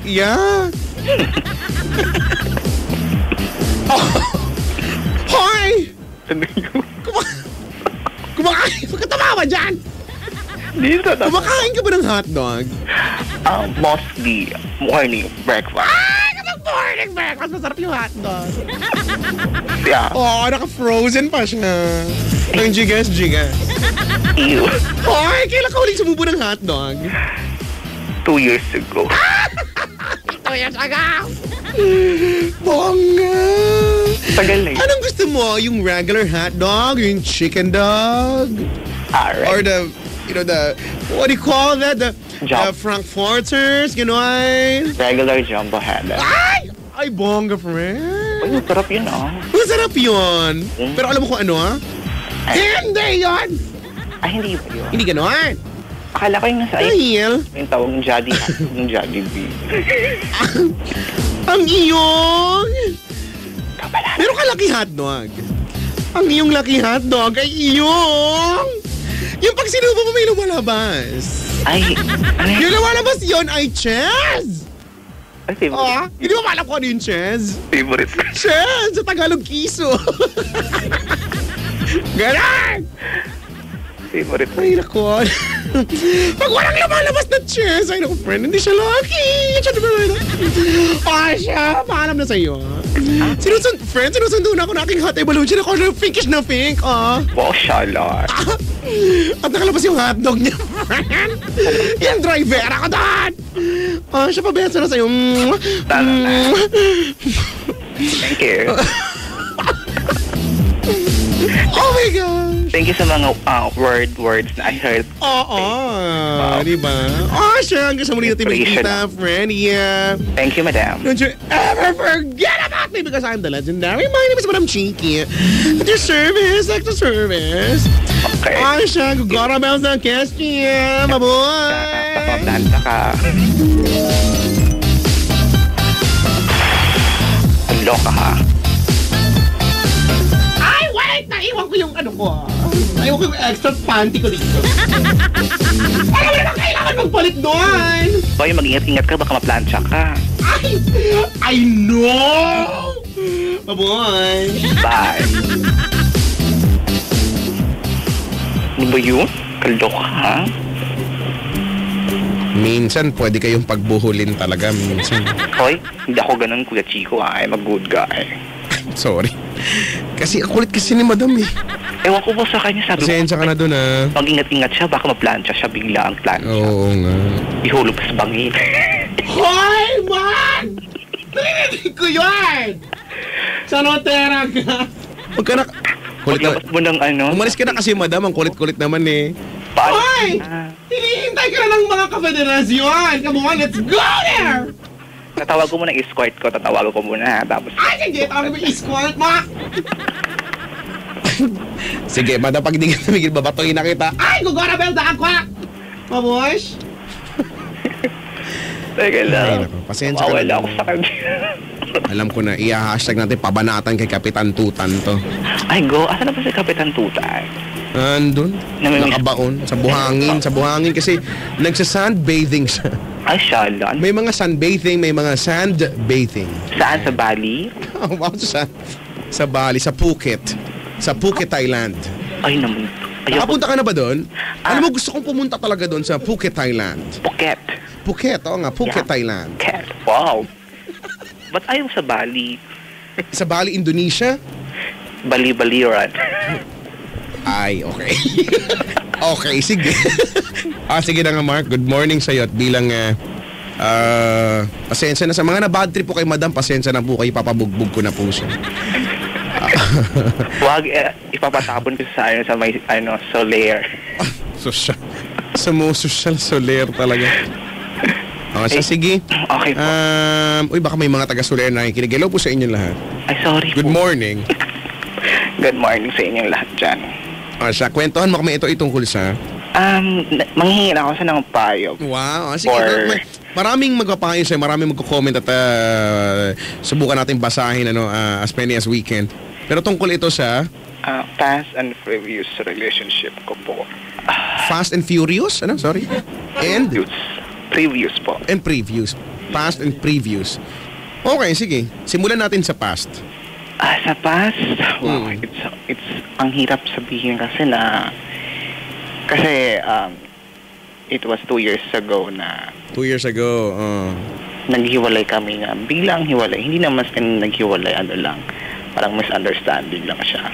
yeah. Oh. Hoy! Ano yun? Kumakain! Huwag ka tumawa dyan! Dito na. Kumakain ka ba ng hotdog? Mostly morning breakfast. Ay! Kapag morning breakfast, masarap yung hotdog. Yeah. Oh, naka-frozen pa siya. Ang jigas-jigas. Ew. Hoy! Kailan ka uling sumubo ng hotdog? 2 years ago. 2 years ago! Bongga! Tagal na yun. Anong gusto mo? Yung regular hotdog? Yung chicken dog? Alright. Or the, what do you call that? The Jump. Frankfurters, gano'n? Regular jumbo head. Ay! Ay, bongga, friend. Ay, masarap yun ah. Masarap yun. Pero alam mo kung ano, ha? Hindi yun! Ay, hindi ba yun? Hindi gano'n. Akala ko yung nasa Dahil, yung tawag ng Jolly yung Jolly Bee. ang iyong... Kapala. Meron ka lucky hotdog. Ang iyong lucky hotdog ay iyong... Yung pag sinubo mo may lumalabas. Ay, ano yun? Yung lumalabas yun ay chess! Ay, favorite. Oh, hindi mo alam kung ano yung chess? Favorite. Chess! Sa Tagalog, kiso. Ganon! Favorite. Ay, naku. Pag walang lumalabas na chess, ay naku, friend, hindi siya lucky. Siya naman. Oh, siya. Paalam na sa'yo. Sinusundo na ako na aking hot air balloon. Siya na pinkish na pink. Oh. Wow, shalot. At nakalabas yung hotdog niya, friend. Yung driver ako doon. Oh, siya pabesa na sa'yo. Thank you. Oh my God. Thank you sa mga words na I heard. Oo. Di ba? Oh, siya. Hanggang sa muli natin magkita, friend. Yeah. Thank you, madam. Don't you ever forget about me because I'm the legendary. My name is Madam Chinky. At your service, like the service. Okay. Oh, siya. Gugora bells ng question. Mabuhay. Papaplansa ka. Ang loka ha. Ay, wait! Naiwan ko yung ano ko. Naiwan ko yung extra panty ko dito. Alam mo naman kailangan magpalit doon. Boy, mag-ingat-ingat ka. Baka maplansya ka. Ay! I know! Mabuhay. Bye. Ano ba yun? Kaloka ha? Minsan, pwede kayong pagbuhulin talaga. Minsan. Hoy, hindi ako ganun, Kuya Chico. I'm a good guy. Sorry. Kasi ang kulit kasi ni Madam eh. Ewan ko ba sa kanya, sabi ko, Pasensya ka na dun ah. mag-ingat-ingat siya, baka maplansya siya, bigla ang plansya. Oo nga. Ihulog sa bangin. Hoy, man! Narinig ko yun! Sa notera ka. Huwag ka na... Kulit na. Paglabas mo ng ano. Umalis ka na kasi, madam. Ang kulit-kulit naman eh. Paano? Hoy! Hinihintay ka na ng mga ka-federasyon. Come on, let's go there! Tatawag ko muna escort ko. Tatawag ko muna. Tapos, Ay, sige, tawag mo i-squirt mo. Sige, madam, pag hindi ka tumigil, babatuhin na kita. Ay, gugora belda ako. Mabush? teka Ay, lang. naku, pasensya ka Mawala na. ako sa kanya. Alam ko na, i-hashtag natin pabanatan kay Kapitan Tutan to. Ay, go. Asa na ba si Kapitan Tutan? Andun, Namimiss- nakabaon, sa buhangin kasi nagsa-sunbathing siya. Ay, shala. May mga sunbathing, may mga sandbathing. Saan? Sa Bali? Oh, wow, sa Bali, sa Phuket. Sa Phuket, Thailand. Ay, naman. Ayoko. Nakapunta ka na ba doon? Ah. Alam mo, gusto kong pumunta talaga doon sa Phuket, Thailand. Phuket. Phuket, oo nga, Phuket, Yeah. Thailand. Phuket. Wow. Ba't ayaw sa Bali? Sa Bali, Indonesia? Bali-baliran. Ay, okay. Okay, sige. Sige na nga, Mark. Good morning sa'yo at bilang pasensya na sa mga na-bad trip po kay Madam, pasensya na po kayo, papabugbog ko na po siya. Huwag ipapatapon ko sa may Soler. Social. Social soler talaga. So, sige. Okay po. Uy, baka may mga taga-soler na nakikinig. Hello po sa inyong lahat. Ay, sorry Good po. morning. Good morning sa inyong lahat dyan. Siya, kwentuhan mo kami ito itungkol sa... Manghihingi na ako sa ng payo. Wow. Sige, Or- maraming magpapayo sa'yo, maraming magko-comment at subukan natin basahin as many as we can. Pero tungkol ito sa Fast and previous relationship ko po. Fast and Furious? Ano? Sorry? And? Previous po. And previous. Past and previous. Okay, sige. Simulan natin sa past. Sa past, wow, Mm. it's ang hirap sabihin kasi it was 2 years ago na 2 years ago. naghiwalay kami na biglang hiwalay. Hindi naman naghiwalay, parang misunderstanding lang siya.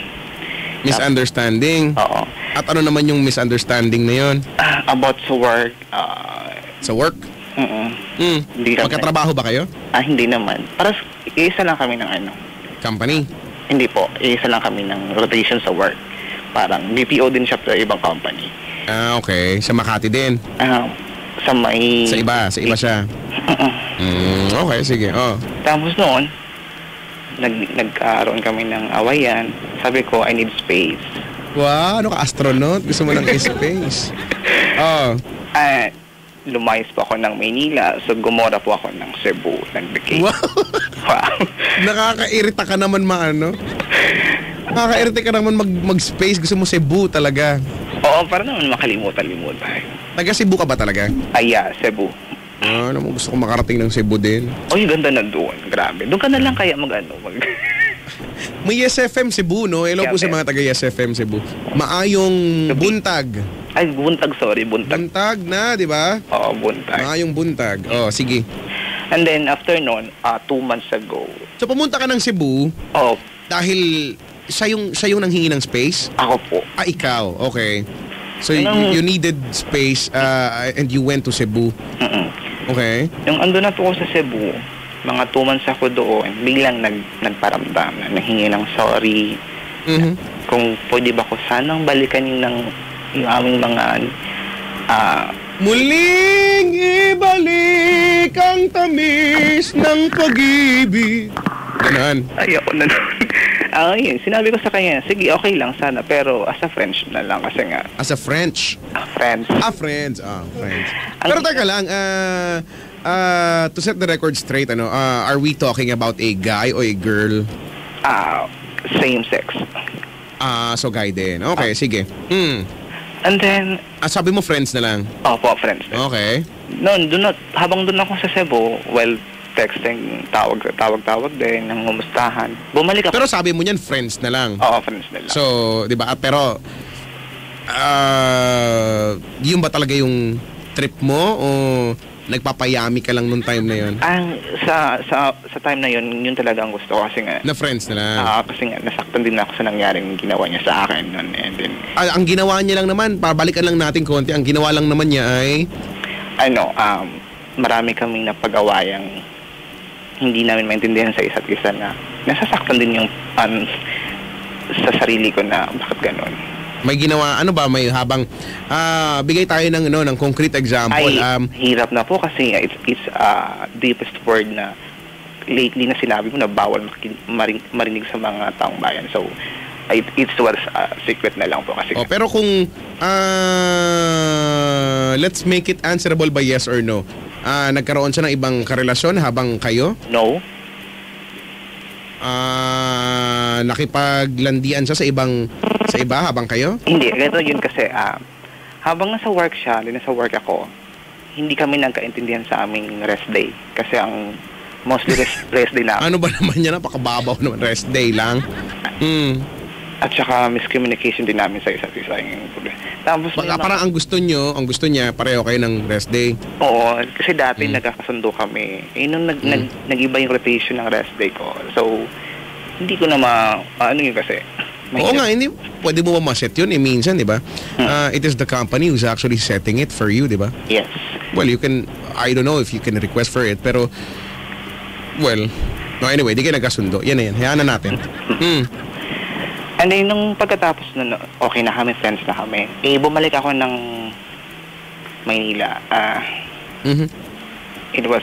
Misunderstanding. Oo. At ano naman yung misunderstanding na yon? About sa work, Sa work? hindi lang. Magkatrabaho ba kayo? Hindi naman. Para isa lang kami ng Company? Hindi po, isa lang kami ng rotation sa work. Parang BPO din siya sa ibang company. Okay. Sa Makati din. Sa may... Sa iba siya. Okay, sige. Tapos noon, nagkaroon kami ng awayan. Sabi ko, I need space. Wow, ano ka astronaut? Gusto mo ng space? Lumayas po ako ng Maynila, so gumora po ako ng Cebu, nag-vacation. Wow. Wow. Nakakairita ka naman Nakakairita ka naman mag-space. Gusto mo Cebu talaga. Oo, para naman makalimutan-limutan. Taga Cebu ka ba talaga? Cebu. Gusto ko makarating ng Cebu din. Oy, ganda na doon. Grabe. Doon ka na lang kaya mag... May SFM Cebu, no? Hello po sa mga taga SFM Cebu. Maayong buntag. Ay, buntag, sorry. Buntag. Buntag na, di ba? Oo, buntag. Maayong buntag. Sige. And then, after noon, 2 months ago, So, pumunta ka ng Cebu oh, dahil siya yung nanghingi ng space? ako po. Ikaw. Okay. So, Anong- you needed space and you went to Cebu. Okay. Yung ando na po ako sa Cebu, mga 2 months ako doon, biglang nagparamdam na nanghingi ng sorry. Mhm. Kung pwede ba ko sanang balikan yung aming mga Muling ibalik ang tamis ng pag-ibig. Ganun. ayoko na doon. Yun, sinabi ko sa kanya, sige, okay lang sana, pero as a French na lang kasi nga, As a French. friends. Friends. Friends. Pero teka lang, to set the record straight, are we talking about a guy or a girl? Same sex. So guy din. Okay, sige. And then, Sabi mo friends na lang. opo, friends. Okay. Noon, habang doon ako sa Cebu, texting, tawag din, ng ngumustahan. Bumalik ako. Pero sabi mo niyan friends na lang. Oo, friends na lang. So, 'di ba? Pero yun ba talaga yung trip mo o nagpapayami ka lang nung time na yun? Sa time na yun talaga ang gusto ko kasi nga, Na friends na lang. kasi nga, nasaktan din ako sa nangyaring ginawa niya sa akin nun. And then, Ang ginawa niya lang naman, pabalikan lang natin konti, ang ginawa lang naman niya ay marami kaming napag-awayang hindi namin maintindihan sa isa't isa na nasasaktan din yung sa sarili ko na bakit ganun. May ginawa, ano ba, may habang, bigay tayo ng, ng concrete example. Ay, hirap na po kasi it's deepest word na lately na sinabi mo na bawal marinig sa mga taong bayan. So, it was secret na lang po kasi. Pero kung, let's make it answerable by yes or no. Nagkaroon siya ng ibang karelasyon habang kayo? No. Nakipaglandian siya sa iba habang kayo? Hindi, ganito yun kasi habang nasa work siya, nasa work ako, hindi kami nagkaintindihan sa aming rest day. Kasi ang mostly rest day na. Ano ba naman yan? Napakababaw naman, rest day lang. At saka miscommunication din namin sa isa't isa yung problema. Tapos Parang ang gusto niya, pareho kayo ng rest day. Oo, kasi dati nagkakasundo kami. Nung nag-iba yung rotation ng rest day ko. So, hindi ko na ano yun kasi. Oo nga, hindi pwede mo ma-set yun minsan, di ba? It is the company who's actually setting it for you, di ba? Yes. Well, you can, I don't know if you can request for it, pero, well, no, anyway, di kayo nagkasundo. Yan na yan, hayaan na natin. And then, nung pagkatapos na, okay na kami, friends na kami, bumalik ako ng Maynila. It was,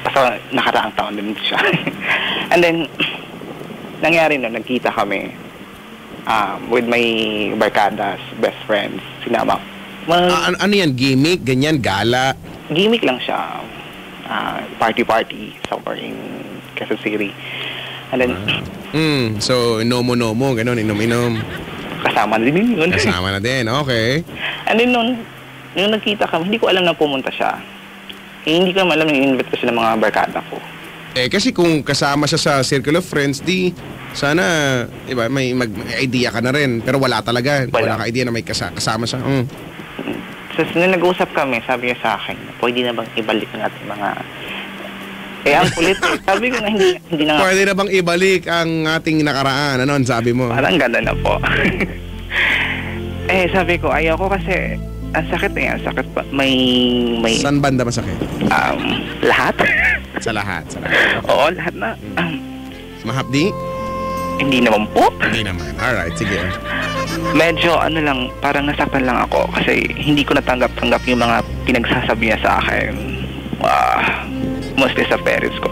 basta nakaraang taon din siya. And then, nangyari no, nagkita kami with my barkadas, best friends, sinama. Ano yan, gimmick, ganyan, gala? Gimmick lang siya. Party somewhere in Quezon City. And then, so, nomo, gano'n, inom. kasama na din yun. Kasama na din, okay. And then, nung nagkita kami, hindi ko alam na pumunta siya. Hindi ko naman alam yung invitation ng mga barkada ko. Kasi kung kasama siya sa circle of friends, di sana, diba, may idea ka na rin. Pero wala talaga. Wala ka idea na may kasama siya. So, nung nag-usap kami, sabi niya sa akin, pwede na bang ibalik natin mga... ang kulit. Sabi ko na hindi na nga. Pwede na bang ibalik ang ating nakaraan? Ano ang sabi mo? Parang ganda na po. Sabi ko, ayoko kasi ang sakit ang sakit pa. May... Saan banda masakit? Lahat. Sa lahat. Oo, lahat na. Mahapdi? Hindi naman po. Hindi naman. Alright, sige. Medyo lang, parang nasaktan lang ako kasi hindi ko natanggap-tanggap yung mga pinagsasabi niya sa akin. Mostly sa parents ko.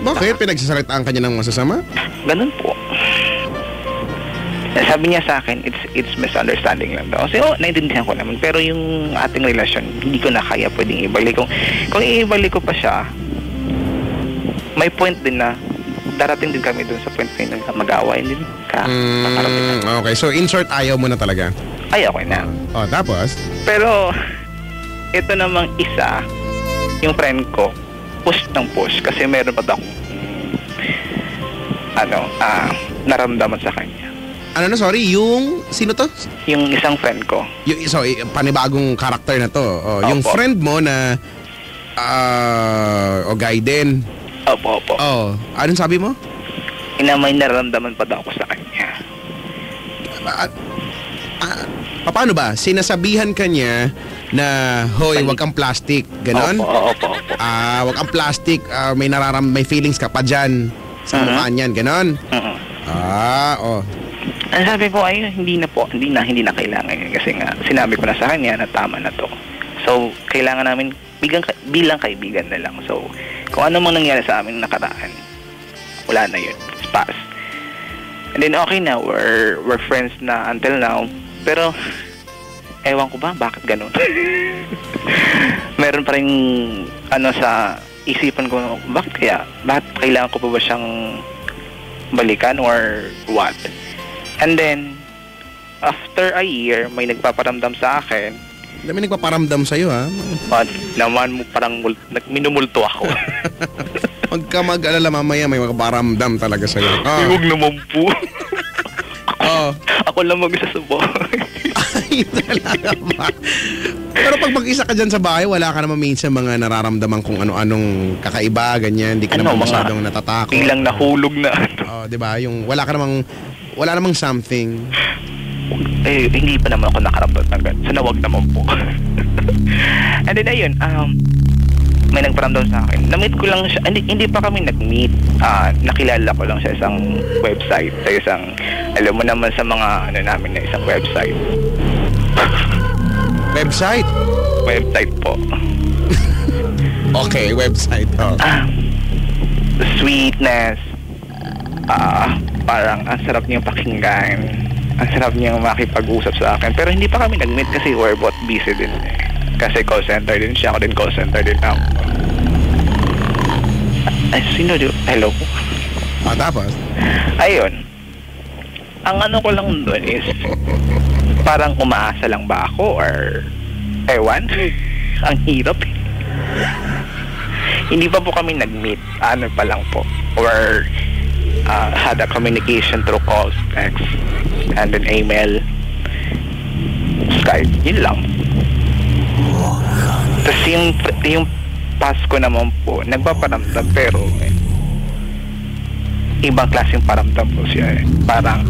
Bakit? Pinagsasalitaan ka niya ng masasama? Ganun po. Sabi niya sa akin, it's misunderstanding lang daw. Kasi naiintindihan ko naman. Pero yung ating relasyon, hindi ko na kaya pwedeng ibalik. Kung iibalik ko pa siya, may point din na darating din kami dun sa point na mag-away din ka. Okay, so in short, ayaw mo na talaga? Ayaw ko na. Tapos? Pero, ito namang isa, yung friend ko, push kasi meron pa akong naramdaman sa kanya. Sorry, yung sino to? Yung isang friend ko. Panibagong karakter na to. Yung friend mo na guy din. Opo. Anong sabi mo? May naramdaman pa daw ako sa kanya. Paano ba? Sinasabihan ka niya na, hoy, wag kang plastic. Ganon? Opo. Wag kang plastic. May feelings ka pa dyan sa mukha niyan. Ganon? Ang sabi ko, hindi na kailangan yun. Kasi nga, sinabi ko na sa kanya na tama na to. So, kailangan namin bilang kaibigan na lang. So, kung ano mang nangyari sa amin nakaraan, wala na yun. It's past. And then, okay na. We're friends na until now. Pero, ewan ko ba, bakit ganun? Meron pa rin, sa isipan ko, bakit kailangan ko pa ba siyang balikan or what? And then, after a year, may nagpaparamdam sa akin. May nagpaparamdam sa'yo, ha? Naman mo parang minumulto ako. Huwag ka mag-alala, mamaya may magpaparamdam talaga sa'yo. Huwag naman po. Ako lang mag-isa sa bahay. Ay, talaga ba? Pero pag mag-isa ka dyan sa bahay, wala ka naman minsan mga nararamdaman kung ano-anong kakaiba, ganyan. Hindi ka naman masyadong natatakot. Biglang nahulog na. Diba? Yung wala namang something. Hindi pa naman ako nakaramdam ng ganun. Sana wag naman po. And then ayun, may nagparamdam sa akin. Na-meet ko lang siya, hindi pa kami nag-meet. Nakilala ko lang sa isang website, sa isang, alam mo naman sa mga ano namin na isang website. Website? Website po. Okay, website. Oh. Sweetness. Parang ang sarap niyang pakinggan. Ang sarap niyang makipag-usap sa akin. Pero hindi pa kami nag-meet kasi we're both busy din eh. Kasi call center din siya, ako din call center din ako. Ay, sino di? Hello? Tapos? Ayun. Ang ano ko lang doon is, parang umaasa lang ba ako or ewan? Ang hirap eh. Hindi pa po kami nag-meet. Ano pa lang po. Or had a communication through calls, text, and then email, Skype. Yun lang. Tapos yung Pasko naman po, nagpaparamdam pero ibang klaseng paramdam po siya eh. Parang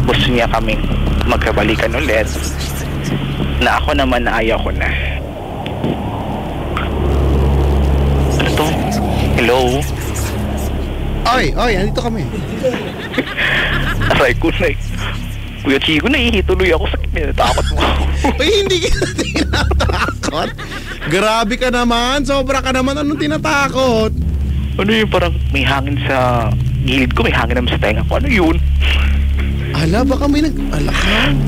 gusto niya kaming magkabalikan ulit na ako naman na ayaw ko na. Ano to? Hello? Oy, andito kami. Aray ko na eh. Kuya Chico, nahihituloy ako sa kinatakot mo. Uy, hindi kita tinatakot. Grabe ka naman. Sobra ka naman. Anong tinatakot? Ano yun? Parang may hangin sa gilid ko, may hangin naman sa tenga ko. Ano yun? Ala, baka may nag-alakang.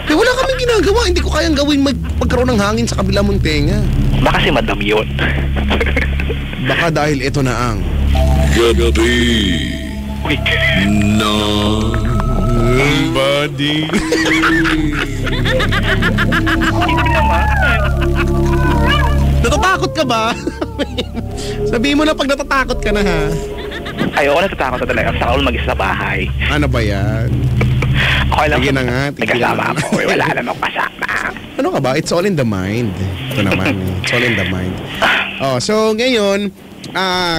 Eh, wala kaming ginagawa. Hindi ko kayang gawin magkaroon ng hangin sa kabila mong tenga. Baka si Madam yun. Baka dahil ito na ang Gabi Uy. Buddy. Hindi naman. Natatakot ka ba? Sabihin mo na pag natatakot ka na ha. Ayoko natatakot na talaga. Sa ako mag-isa sa bahay. Ano ba yan? Okay lang. Sige na nga. May kasama ako. Wala naman kasama. Ano ka ba? It's all in the mind. Ito naman. It's all in the mind. Oh, so ngayon,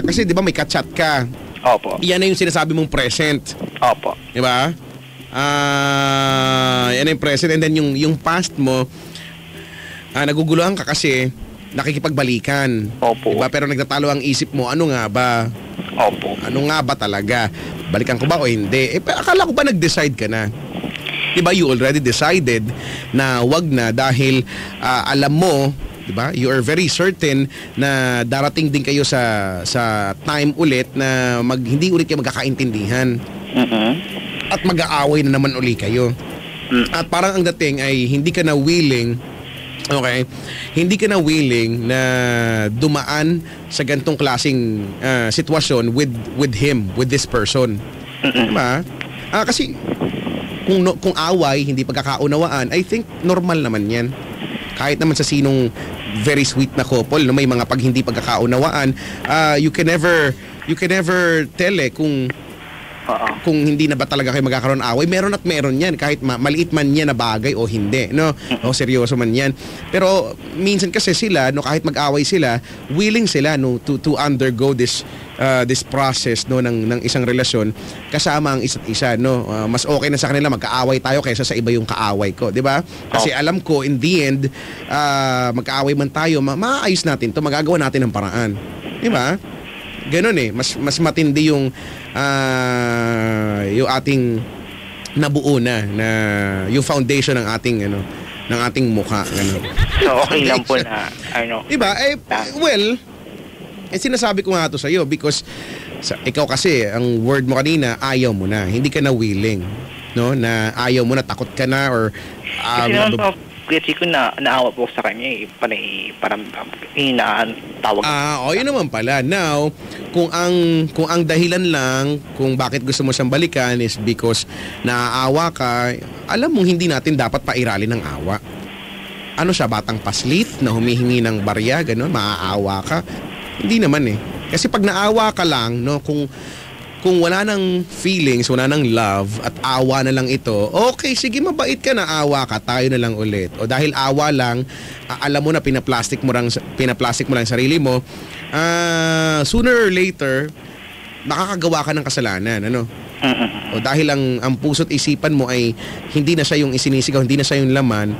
kasi di ba may ka-chat ka? Opo. Yan na yung sinasabi mong present. Opo. Di ba? Yan na yung present. And then yung past mo, naguguluhan ka kasi nakikipagbalikan. Opo. Diba? Pero nagtatalo ang isip mo, ano nga ba? Opo. Ano nga ba talaga? Balikan ko ba o hindi? Akala ko ba nag-decide ka na? Diba, you already decided na wag na dahil alam mo, diba, you are very certain na darating din kayo sa time ulit na hindi ulit kayo magkakaintindihan. At mag-aaway na naman uli kayo. At parang ang dating ay hindi ka na willing, okay, hindi ka na willing na dumaan sa gantong klaseng sitwasyon with him, with this person. Diba? Kasi kung away, hindi pagkakaunawaan, I think normal naman yan. Kahit naman sa sinong very sweet na couple, no, may mga hindi pagkakaunawaan, you can never tell kung hindi na ba talaga kayo magkakaroon away. Meron at meron yan, kahit maliit man yan na bagay o hindi, no? O seryoso man yan. Pero minsan kasi sila, no, kahit mag-away sila, willing sila, no, to undergo this process, no, ng isang relasyon kasama ang isa't isa, no. Mas okay na sa kanila magkaaway tayo kaysa sa iba yung kaaway ko, di ba? Kasi alam ko in the end, magkaaway man tayo, maayos natin to, magagawa natin ng paraan, di ba? Ganon eh, mas matindi yung ating nabuo na yung foundation ng ating mukha, gano'n. So okay lang po na diba? Well, sinasabi ko nga ito sa'yo because ikaw kasi, ang word mo kanina, ayaw mo na, hindi ka na willing, no? Na ayaw mo na, takot ka na or kasi naman po, Kuya Chico, naawa po sa kanya parang tawag. Yun naman pala. Now, kung ang dahilan lang kung bakit gusto mo siyang balikan is because naaawa ka, alam mo hindi natin dapat pairalin ng awa. Ano siya, batang paslit na humihingi ng barya, gano'n, maaawa ka? Hindi naman eh. Kasi pag naawa ka lang, no, kung wala nang feelings, wala nang love at awa na lang ito, okay, sige, mabait ka na, awa ka, tayo na lang ulit. O dahil awa lang, alam mo na pinaplastic mo lang sarili mo, sooner or later, makakagawa ka ng kasalanan, ano? O dahil ang puso't isipan mo ay hindi na siya yung isinisigaw, hindi na siya yung laman,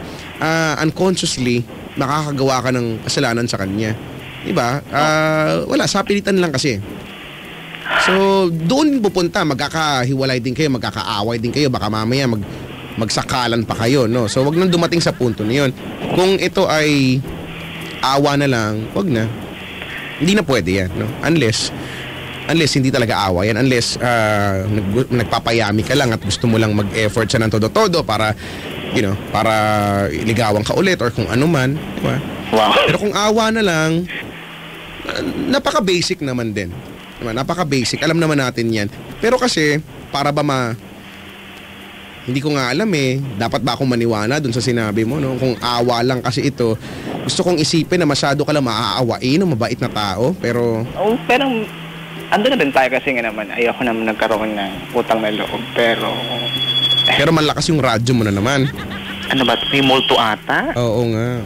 unconsciously, makakagawa ka ng kasalanan sa kanya. Diba? Wala, sa pilitan lang kasi. So, doon pupunta, magkakahiwalay din kayo, magkakaaway din kayo, baka mamaya magsakalan pa kayo, no? So, wag nang dumating sa punto na yun. Kung ito ay awa na lang, wag na. Hindi na pwede yan, no? Unless hindi talaga awa yan, unless nagpapayami ka lang at gusto mo lang mag-effort siya ng todo-todo para, para ligawan ka ulit or kung ano man, diba? Wow. Pero kung awa na lang, napaka-basic naman din. Diba? Napaka-basic. Alam naman natin yan. Pero kasi, para ba hindi ko nga alam dapat ba akong maniwala dun sa sinabi mo, no? Kung awa lang kasi ito, gusto kong isipin na masyado ka lang maaawain o mabait na tao, pero... Oh, pero ando na din tayo kasi nga naman, ayoko naman nagkaroon ng utang na loob, pero... Pero malakas yung radyo mo na naman. Ano ba? May multo ata? Oo nga.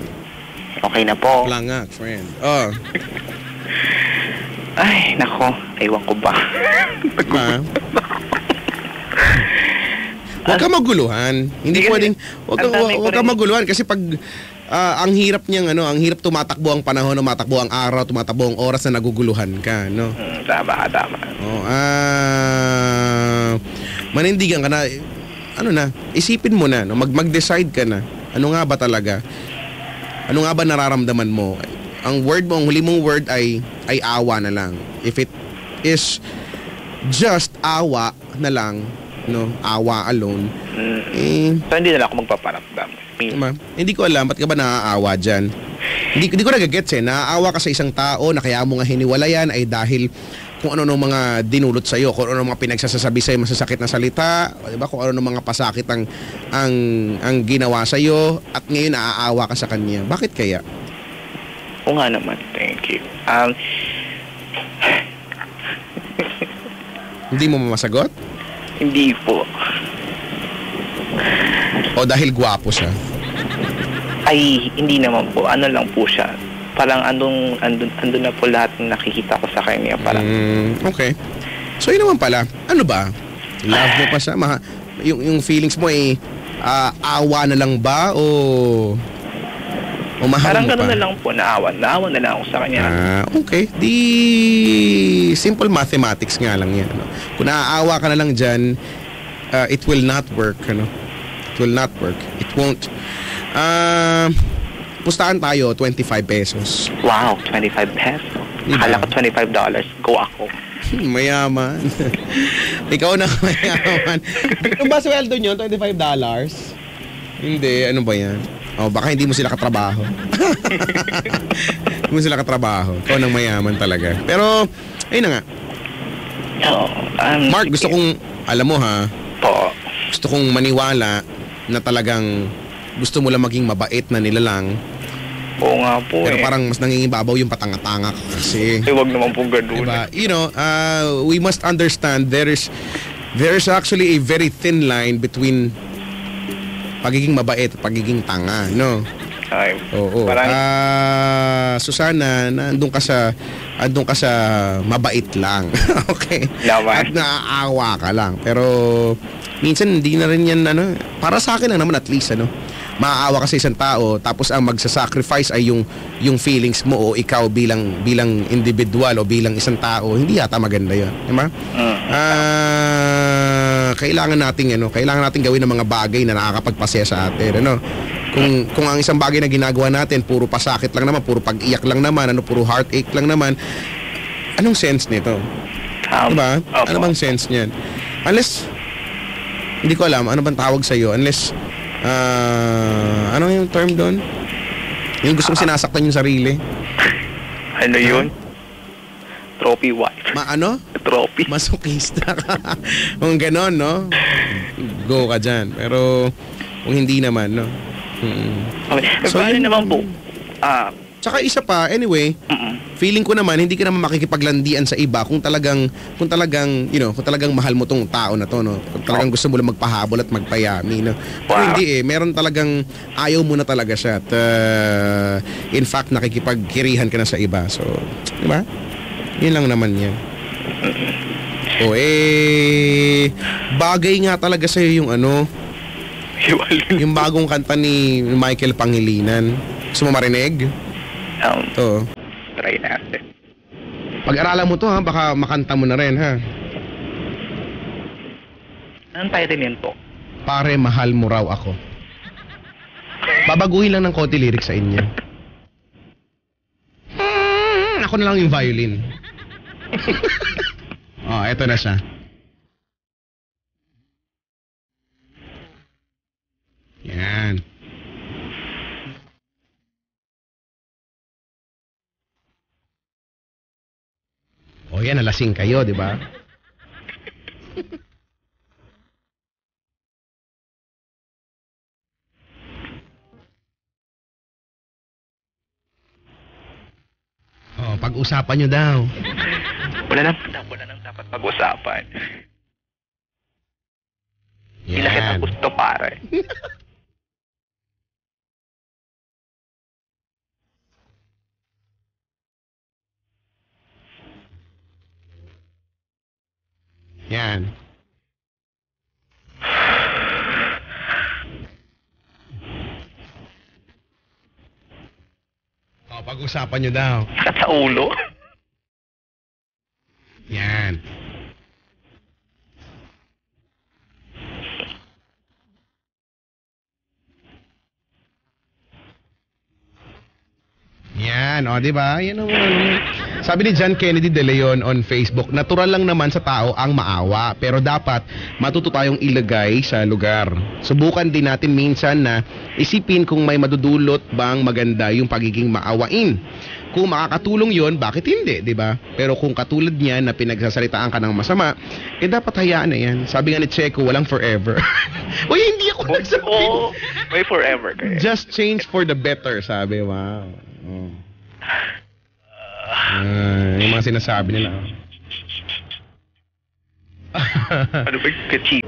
Okay na po. Wala nga, friend. Oh. Ay, nako. Ewan ko ba? Huwag ka maguluhan. Hindi Kasi, pwedeng huwag ka maguluhan kasi pag ang hirap niyang ang hirap tumatakbo ang panahon, tumatakbo ang araw, tumatakbo ang oras na naguguluhan ka, no? Tama. Oh, manindigan ka na. Isipin mo na, no? Mag-decide ka na. Ano nga ba talaga? Ano nga ba nararamdaman mo? Ang word mo, ang huli mong word ay awa na lang. If it is just awa na lang, no, awa alone, So, hindi na lang ako magpaparamdam. Hindi ko alam, ba't ka ba naaawa dyan? Hindi ko nagagets naaawa ka sa isang tao na kaya mo nga hiniwalayan ay dahil kung ano nung mga dinulot sa'yo, kung ano nung mga pinagsasabi sa'yo, masasakit na salita, diba? Kung ano nung mga pasakit ang ginawa sa'yo, at ngayon naaawa ka sa kanya. Bakit kaya? Oo nga naman, thank you. Hindi mo mamasagot? Hindi po. O dahil gwapo siya? Ay, hindi naman po. Ano lang po siya. Parang andun na po lahat ng nakikita ko sa kanya. Parang... Okay. So yun naman pala. Ano ba? Love mo pa siya? Yung feelings mo awa na lang ba? O mahal parang mo pa? gano'n na lang po. Naawa na lang ako sa kanya. Okay. Di simple mathematics nga lang yan. No? Kung naaawa ka na lang dyan, it will not work. It will not work. It won't. Pustahan tayo, 25 pesos. Wow, 25 pesos. Diba? Akala ko $25. Go ako. Mayaman. Ikaw na mayaman. Ano ba sweldo nyo? $25? Hindi. Ano ba yan? Baka hindi mo sila katrabaho. Hindi mo sila katrabaho. Ikaw nang mayaman talaga. Pero, ayun na nga. Mark, gusto kong, alam mo ha, gusto kong maniwala na talagang gusto mo lang maging mabait na nilalang. Oo nga po. Pero parang mas nangingibabaw yung patanga-tanga kasi. Wag naman po ganun. Diba? We must understand there is actually a very thin line between pagiging mabait at pagiging tanga, no? Ay, oo. Susana, andun ka sa mabait lang. Okay? Naman. At naaawa ka lang. Pero minsan hindi na rin yan para sa akin lang naman at least maaawa ka sa isang tao tapos ang magsasacrifice ay yung feelings mo o ikaw bilang individual o bilang isang tao, hindi yata maganda 'yon, di ba? Kailangan nating gawin ng mga bagay na nakakapagpasaya sa atin, Kung ang isang bagay na ginagawa natin puro pasakit lang naman, puro pag-iyak lang naman, puro heartache lang naman, anong sense nito? Diba? Ano bang sense niyan? Unless hindi ko alam ano bang tawag sa iyo, unless ano yung term doon? Yung gustong sinasaktan yung sarili. Ano yun? Trophy wife. Trophy. Masokista ka. Kung ganon, no? Go ka dyan. Pero kung hindi naman, no? Okay. So, paano naman po? Tsaka isa pa, anyway, feeling ko naman hindi ka naman makikipaglandian sa iba kung talagang mahal mo tong tao na to, no? Kung talagang gusto mo lang magpahabol at magpayami, no? Pero hindi meron talagang ayaw mo na talaga siya at in fact nakikipagkirihan ka na sa iba. So, di ba? Yun lang naman yan. Bagay nga talaga sa'yo yung yung bagong kanta ni Michael Pangilinan. Gusto mo marinig? Oo. try natin. Pag-aralan mo to ha, baka makanta mo na rin ha. Anong title yan po? Pare, mahal mo raw ako. Babaguhin lang ng konti lyrics sa inyo. Ako na lang yung violin. Oh, eto na siya. Yan. O yan, nalasing kayo, di ba? Oh, pag-usapan nyo daw. Wala nang dapat pag-usapan. Hindi na kita Yan. gusto, pare. Yan. Oh, pag-usapan nyo daw. Sakit sa ulo. Yan. Yan, o, di ba? Yan ang sabi ni John Kennedy De Leon on Facebook, natural lang naman sa tao ang maawa, pero dapat matuto tayong ilagay sa lugar. Subukan din natin minsan na isipin kung may madudulot bang maganda yung pagiging maawain. Kung makakatulong yon, bakit hindi, di ba? Pero kung katulad niyan na pinagsasalitaan ka ng masama, dapat hayaan na yan. Sabi nga ni Checo, walang forever. Uy, hindi ako nagsabi. Oo, may forever kayo. Just change for the better, sabi. Wow. Oh. Yung mga sinasabi nila. Ano ba ka-cheap?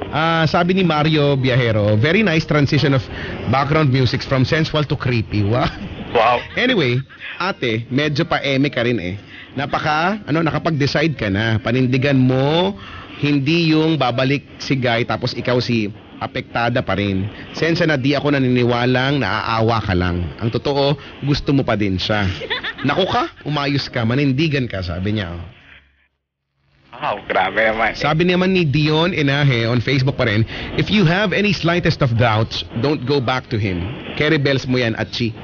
Sabi ni Mario Viajero, very nice transition of background music from sensual to creepy. Wow. Wow. Anyway, ate, medyo pa-eme ka rin eh. Nakapag-decide ka na. Panindigan mo, hindi yung babalik si Guy tapos ikaw si apektada pa rin. Sensa na di ako naniniwalang naaawa ka lang. Ang totoo, gusto mo pa din siya. Naku ka, umayos ka, manindigan ka, sabi niya. Oh. Wow, grabe naman. Sabi naman ni Dion Inahe on Facebook pa rin, if you have any slightest of doubts, don't go back to him. Carry bells mo yan, Achi.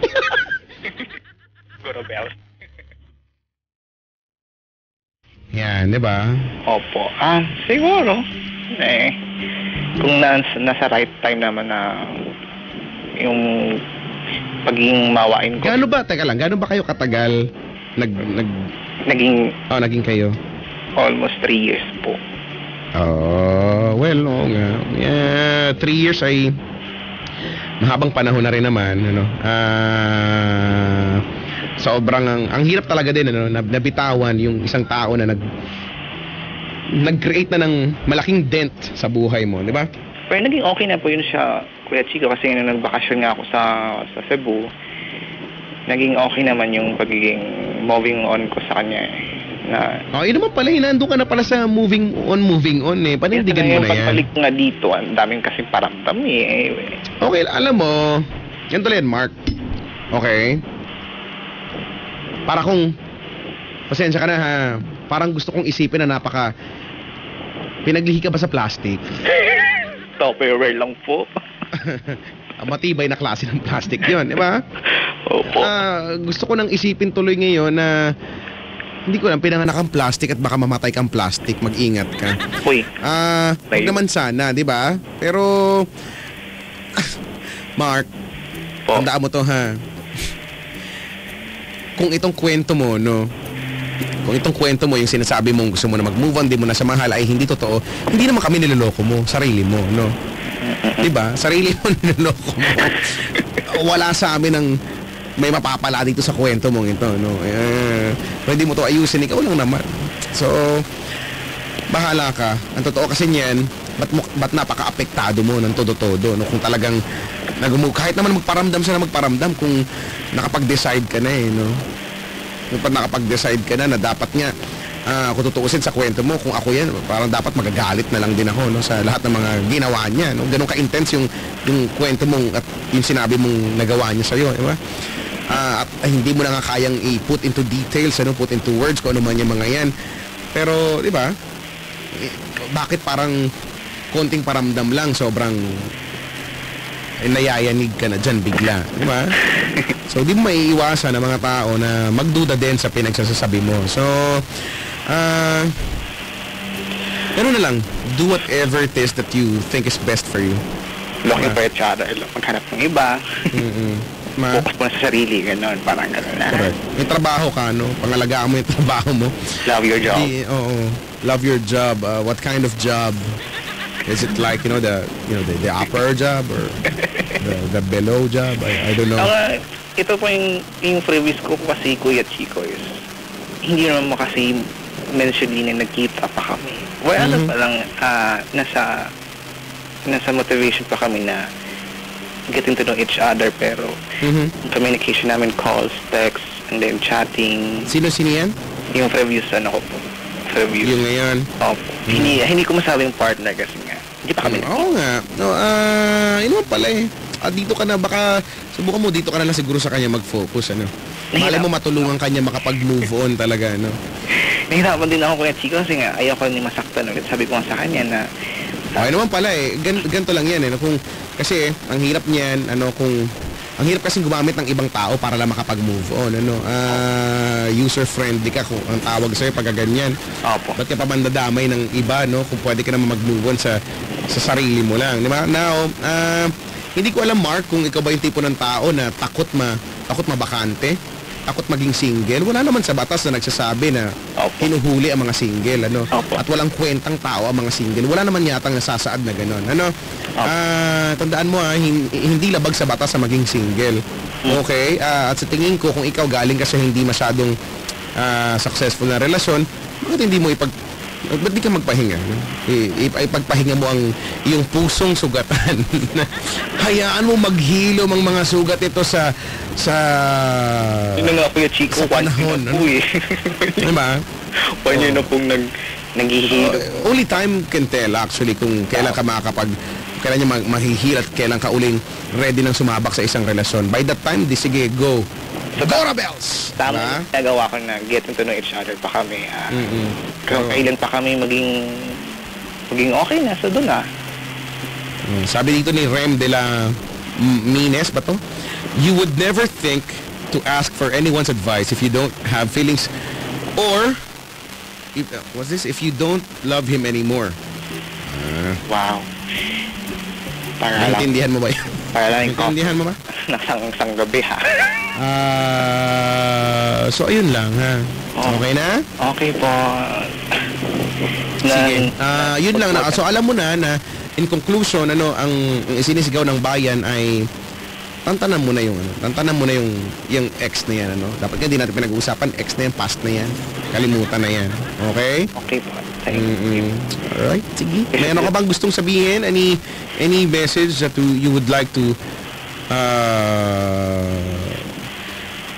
Guru Bell. Yan, di ba? Opo. Siguro. Kung nasa right time naman na yung pagiging mawain ko. Gaano ba, teka lang, gaano ba kayo katagal naging kayo? Almost 3 years po. Oh, well, oo nga. Yeah, 3 years ay mahabang panahon na rin naman, ano. Sobrang ang hirap talaga din, ano, nabitawan yung isang tao na nag-create na ng malaking dent sa buhay mo, di ba? Pero naging okay na po yun siya, Kuya Chico, kasi nung nagbakasyon nga ako sa Cebu, naging okay naman yung pagiging moving on ko sa kanya. Yun naman pala, nandun ka na pala sa moving on eh. Panindigan mo na yan. Pagbalik nga dito, ang daming kasi paramdam eh. Okay, alam mo, yan tuloy yan, Mark. Okay? Para kung, pasensya ka na ha, parang gusto kong isipin na pinaglihi ka ba sa plastic? Tupperware lang po. Matibay na klase ng plastic yun, di ba? Opo. Gusto ko nang isipin tuloy ngayon na hindi ko lang pinanganak ang plastic at baka mamatay kang plastic, mag-ingat ka. Uy. Huwag naman sana, di ba? Pero, Mark, tandaan mo to ha. Kung itong kwento mo, no? Kung itong kwento mo, yung sinasabi mong gusto mo na mag-move on, di mo na sa mahal, ay hindi totoo, hindi naman kami niloloko mo, sarili mo, no? Diba? Sarili mo niloloko mo. Wala sa amin ang may mapapala dito sa kwento mong ito, no? Pwede mo to ayusin, ikaw lang naman. So, bahala ka. Ang totoo kasi niyan, ba't napaka-apektado mo ng todo-todo, no? Kung talagang kahit naman magparamdam siya na magparamdam kung nakapag-decide ka na eh, no? Kung nakapag-decide ka na dapat nga kung tutuusin sa kwento mo, kung ako yan, parang dapat magagalit na lang din ako, no, sa lahat ng mga ginawa niya, no? Ganun ka-intense yung kwento mong at yung sinabi mong nagawa niya sa'yo, di ba? at hindi mo na nga kayang i-put into details, put into words kung ano man yung mga yan. Pero, di ba? Bakit parang konting paramdam lang, sobrang nayayanig ka na dyan bigla, di ba? So, di mo maiiwasan ng mga tao na magduda din sa pinagsasabi mo. So, ano na lang, do whatever it is that you think is best for you. Looking for each other, maghanap ng iba. Focus mo na sa sarili, gano'n, parang gano'n na. Correct. May trabaho ka, no? Pangalagaan mo yung trabaho mo. Love your job. Oo. Love your job. What kind of job? Is it like, the upper job or the below job? I don't know. Ito po yung previous ko kasi Kuya Chico is, hindi naman mo kasi mention din na nagkita pa kami. Well, ano pa lang, nasa motivation pa kami na getting to know each other, pero communication namin, calls, texts, and then chatting. Sino yan? Yung previous ko po. Previous. Yung ngayon? Opo. Hindi ko masabing partner kasi nga. Hindi pa kami. Oo nga. No, yun naman pala eh. Dito ka na, baka subukan mo dito ka na lang siguro sa kanya mag-focus, Malay mo matulungan kanya makapag-move on talaga, Nahirapan din ako Kuya Chico kasi nga ayaw ko ni masaktan ulit. Sabi ko nga sa kanya na okay naman pala eh. Ganito lang yan kasi ang hirap niyan, ang hirap kasing gumamit ng ibang tao para lang makapag-move on, user-friendly ka kung ang tawag sa'yo pag ganyan. Opo. Ba't ka pa mandadamay ng iba, kung pwede ka naman mag-move on sa sarili mo lang, di ba? Now, hindi ko alam, Mark, kung ikaw ba yung tipo ng tao na takot mabakante, takot maging single. Wala naman sa batas na nagsasabi na hinuhuli ang mga single, At walang kwentang tao ang mga single. Wala naman yatang nasasaad na gano'n, tandaan mo, hindi labag sa batas sa maging single. Okay? At sa tingin ko, kung ikaw galing ka sa hindi masyadong successful na relasyon, bakit hindi mo ba't di ka magpahinga? Ipagpahinga mo ang iyong pusong sugatan. Hayaan mo maghilom ang mga sugat ito sa yun nga po yung Chico, sa panahon. Diba? One year na pong naghihilom. Only time can tell actually kung kailan ka kailan niya mahihil at kailan ka uling ready nang sumabak sa isang relasyon. By that time, sige, go. So, Dora Bells! Tama, nagawa ko na getting to know each other pa kami. Kailan pa kami maging okay na, so doon na. Sabi dito ni Rem de la Mines, ba to? You would never think to ask for anyone's advice if you don't have feelings or if you don't love him anymore. Wow. Naintindihan mo ba yan? Naintindihan mo ba? Nasang gabi ha. So ayun lang ha. Okay na? Okay po. Sige. Yun lang na. So alam mo na in conclusion, ang sinisigaw ng bayan ay tantanan mo na yung ex na yan, Dapat hindi natin pinag-uusapan, ex na yan, past na yan. Kalimutan na yan. Okay? Okay po. Thank you. Alright, sige. May ano ka bang gustong sabihin? Any message that you would like to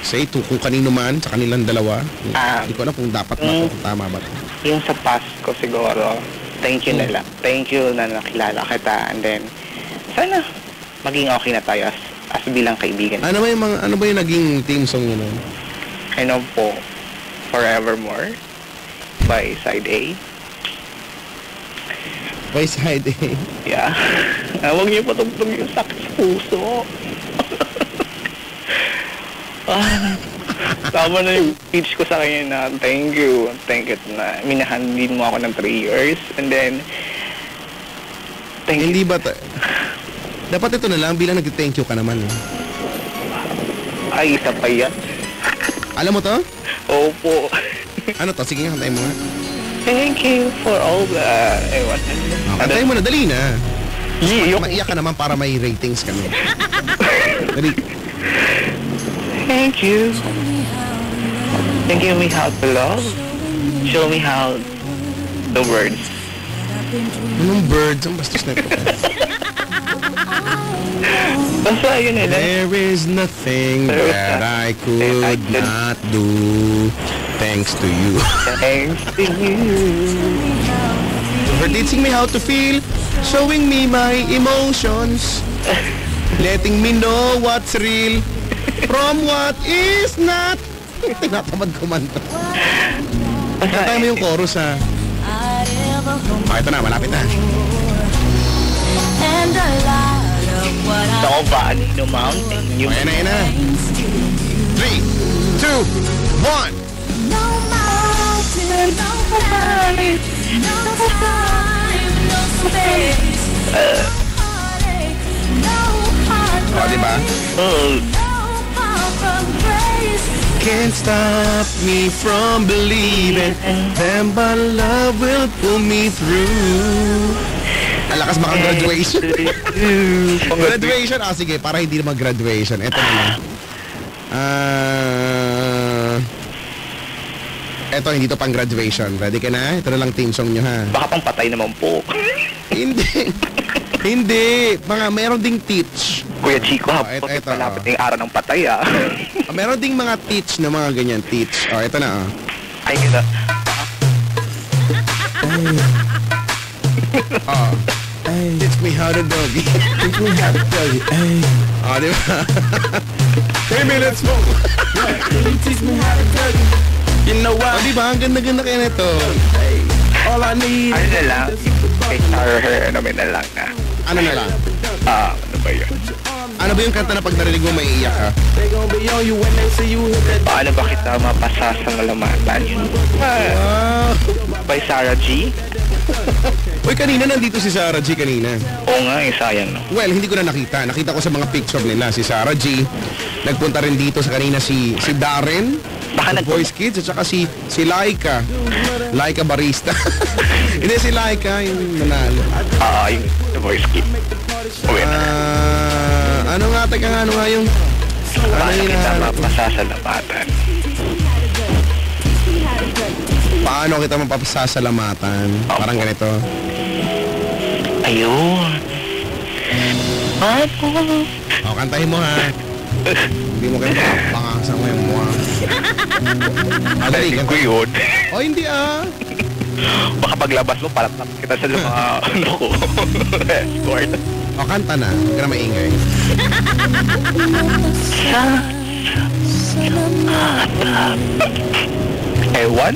say to kung kanino man, sa kanilang dalawa? Hindi ko alam kung dapat kung tama ba. Yung sa past ko siguro, thank you na lang. Thank you na nakilala kita, and then sana maging okay na tayo as bilang kaibigan. Ano ba yung naging theme song yun? I know po, Forevermore by Side A. By Side A? Yeah. Huwag niyo patugtog yung sakit sa puso. Tama na yung speech ko sa kanya na thank you na minahan din mo ako ng 3 years, and then thank you. Hindi ba dapat ito na lang bilang nag-thank you ka naman. Ay, isa pa yan. Alam mo to? Opo. Ano to? Sige nga, kantayin mo nga. Thank you for all that. Ewan. Kantayin mo na, dali na. Maiyak ka naman para may ratings kami. Dali. Thank you. Thank you me how to love. Show me how the words. Anong birds? Ang bastos na ito. Basta yun nila. There is nothing that I could not do thanks to you. Thanks to you. For teaching me how to feel, showing me my emotions, letting me know what's real. From what is not. Tinatamad kumanta. Kantay mo yung chorus ha. Ito na, malapit na. Ako ba? No mountain. Yung Ayan na. 3, 2, 1. No mountain, no valley, no time, no space, no heartache, no heartbreak, O, diba? oh, no power from grace. Can't stop me from believing then but love will pull me through. Ang lakas baka graduation. Graduation? Sige, para hindi naman graduation. Ito na lang. Ito, hindi to pang graduation. Ready ka na? Ito na lang team song nyo, ha? baka pang patay naman po. Hindi. Hindi. Meron ding teach. Kuya Chico, ito, malapit na yung araw ng patay ah. Meron ding mga teach na mga ganyan. Teach. Ito na, Ay, kita. Teach me how to doggy. Teach me how to doggy. Di ba? Baby, let's go. Teach me how to doggy. You know why? Di ba? Ang ganda-ganda kayo nito. All I need. Ano na lang? Kay Sarah, ano na lang na. Ano na lang? Ano ba yun? Ano ba yung kanta na pag narinig mo maiiyak ka? They gon' be on you when they see you hit that. Paano ba kita mapasa sa malamatan? Wow. By Sarah G? Uy, kanina nandito si Sarah G kanina. Oo nga, sayang no. Well, hindi ko na nakita. Nakita ko sa mga picture nila si Sarah G. Nagpunta rin dito sa kanina si Darren. Baka Ng Voice Kids at saka si Laika. Laika Barista. Hindi si Laika yung nanalo. Yung The Voice Kid. Uwi na. Ano nga yung Paano kita mapasasalamatan? paano kita mapasasalamatan? Parang ganito. Ayun. O, kantahin mo ha. Hindi mo kayo pangasan mo yung mukha. Dali, Ko kanta. yun. O, hindi Baka paglabas mo, palat kita sa mga ano ko. Escort. O, kanta na. Huwag ka na maingay. Ewan?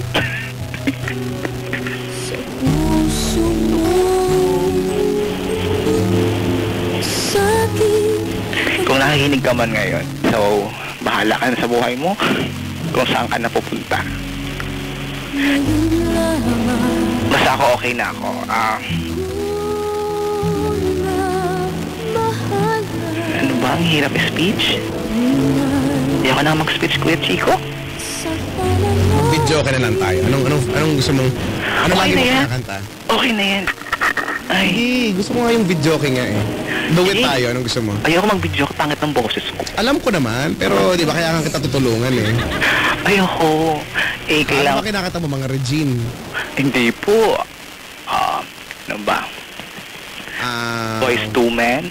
Puso mo sakit. Kung nakikinig ka man ngayon, so, bahala ka na sa buhay mo. Kung saan ka na pupunta. Basta ako okay na ako. Ano ba? Ang hirap speech? Hindi ako na mag-speech, Kuya Chico. Video ka na lang tayo. Anong gusto mong... Ano Okay lagi na mo yan. kinakanta? Okay na yan. Ay, Gusto mo nga yung video ka nga eh. Duet Sige. tayo. Anong gusto mo? ayoko mag-video ka, pangit ng boses ko. Alam ko naman, pero di ba kaya kita tutulungan eh. Ayoko. Ano ba Kailangan... kinakanta mo mga Regine? Hindi po. Ano ba? Voice 2 man.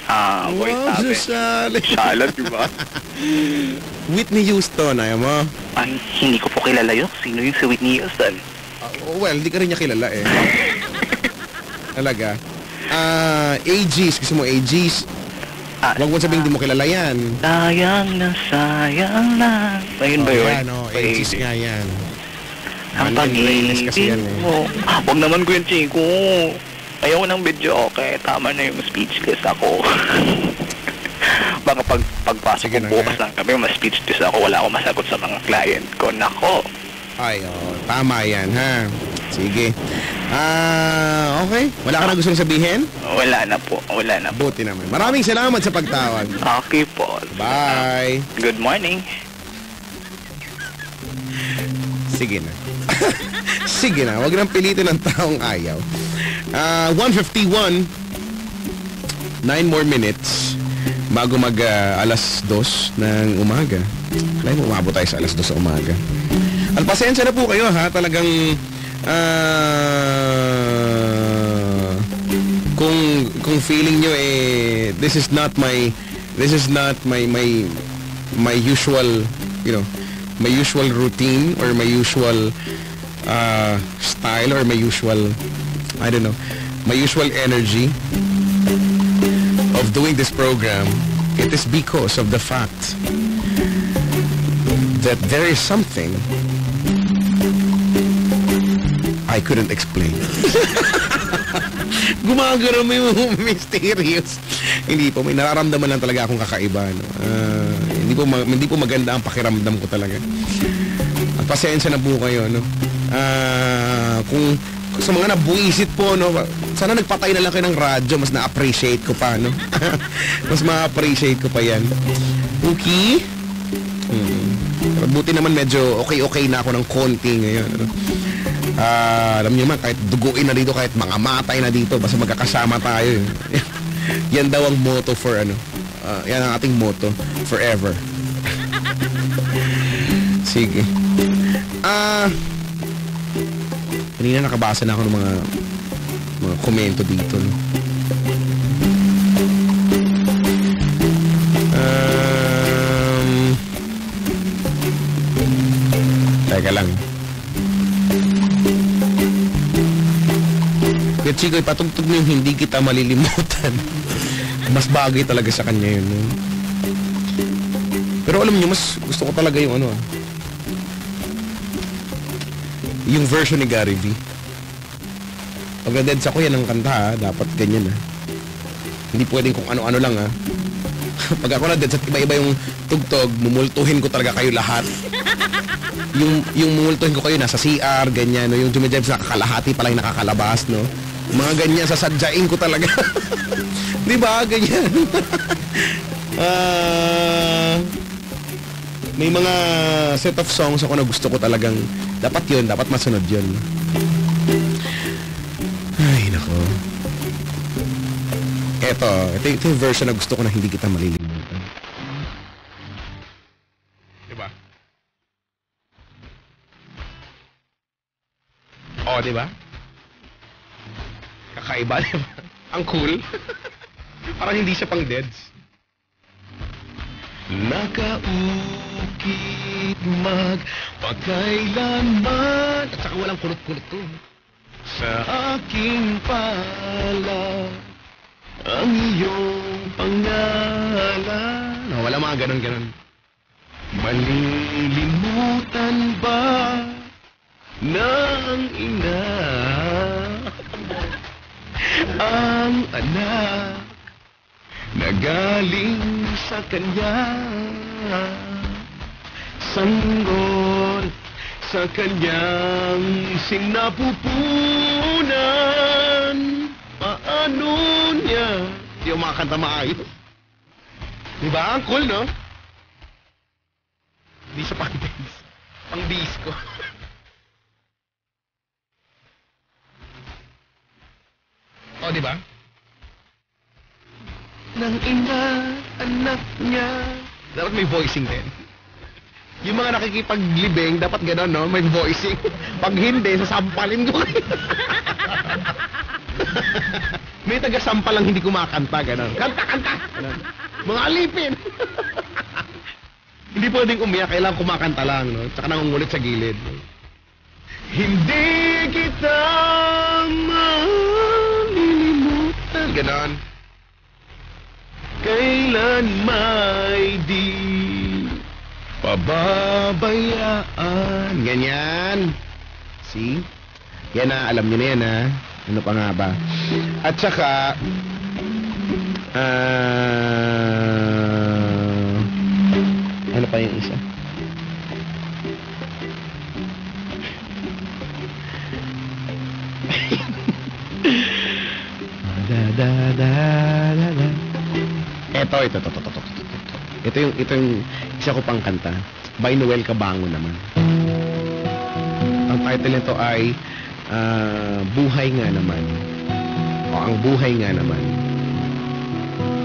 Voice Wow, natin. Susali. Shala, diba? Whitney Houston, ayaw mo? Ay, hindi ko po kilala yun. Sino yung si Whitney Houston? Well, di ka rin niya kilala eh. Talaga. AGs, gusto mo AGs? Huwag mo sabihin di mo kilala yan. Sayang na. Ayun ba yun? Yan, AGs nga yan. Ang Playlist kasi pag-ibig yan eh. mo. Huwag naman ko yung Chico. Ayaw ng video, okay. Tama na yung speechless ako. Baka pagpasok Sige ko na bukas nga. lang kami, mas speechless ako. Wala akong masagot sa mga client ko. Nako. Ay, tama yan ha. Sige. Okay. Wala ka na gustong sabihin? Wala na po. Buti naman. Maraming salamat sa pagtawag. Okay po. Bye. Good morning. Sige na. Sige na. Huwag nang pilitin ng taong ayaw. 1:51. 9 more minutes bago mag alas 2 ng umaga. Kaya mo umabot tayo sa alas 2 sa umaga. Alpasensya na po kayo ha. Talagang kung feeling nyo this is not my usual, you know, my usual routine or my usual style or my usual, I don't know, my usual energy of doing this program. It is because of the fact that there is something I couldn't explain. Gumagano mo yung mysterious. Hindi po, may nararamdaman lang talaga akong kakaiba. No? Hindi po maganda ang pakiramdam ko talaga. At pasensya na po kayo. No? Kung sa mga nabuisit po, no? Sana nagpatay na lang kayo ng radyo. Mas na-appreciate ko pa. No? Mas ma-appreciate ko pa yan. Okay? Buti naman medyo okay na ako ng konti ngayon. No? Alam niyo naman, kahit duguin na dito, kahit mga matay na dito, basta magkakasama tayo. Yan daw ang motto for yan ang ating motto forever. Sige. Kanina nakabasa na ako ng mga komento dito, no? Teka lang. Kaya Chico, ipatugtog mo yung hindi kita malilimutan. Mas bagay talaga sa kanya yun. No? Pero alam niyo, mas gusto ko talaga yung yung version ni Gary V. Pag na-dead sa ko yan ang kanta, ha? Dapat ganyan, ha? Hindi pwedeng kung ano-ano lang, ha? Pag ako na-dead sa iba-iba yung tugtog, mumultuhin ko talaga kayo lahat. Yung mumultuhin ko kayo nasa CR, ganyan, no? Yung dumidive sa kakalahati pala yung nakakalabas, no? Mga ganyan, sasadyain ko talaga. Di ba? Ganyan. May mga set of songs ako na gusto ko talagang dapat masunod yun. Ay, nako. Ito yung version na gusto ko na hindi kita malilimutan. Diba? Oh, diba? Kakaiba, diba? Ang cool. Parang hindi siya pang deads. Nakaukit magpakailanman. At saka walang kulot-kulot to. Sa aking pala ang iyong pangalan. No, wala mga ganon-ganon. Malilimutan ba ng ina ang anak na galing sa kanya, sanggol sa kanyang sinapupunan? Paano niya? Hindi ako makakanta maayos. Diba? Ang cool, no? Hindi siya pang-dance. Pang-disco. O, diba? Nang ina, anak niya. Dapat may voicing din. Yung mga nakikipaglibing, dapat gano'n, no? May voicing. Pag hindi, sasampalin ko kayo. May taga-sampal lang hindi kumakanta, gano'n. Kanta! Ganon. Mga alipin! Hindi pwedeng umiyak, kailangan kumakanta lang, no? Tsaka nangungulit sa gilid. Hindi kita malilimutan. Ganon. Kailan may di pababayaan. Ganyan. See? Yan na, alam niyo na yan, ha? Ano pa nga ba? At saka, ano pa yung isa? Ito yung isa ko pang kanta. By Noel Cabango naman. Ang title nito ay Buhay Nga Naman. O Ang Buhay Nga Naman.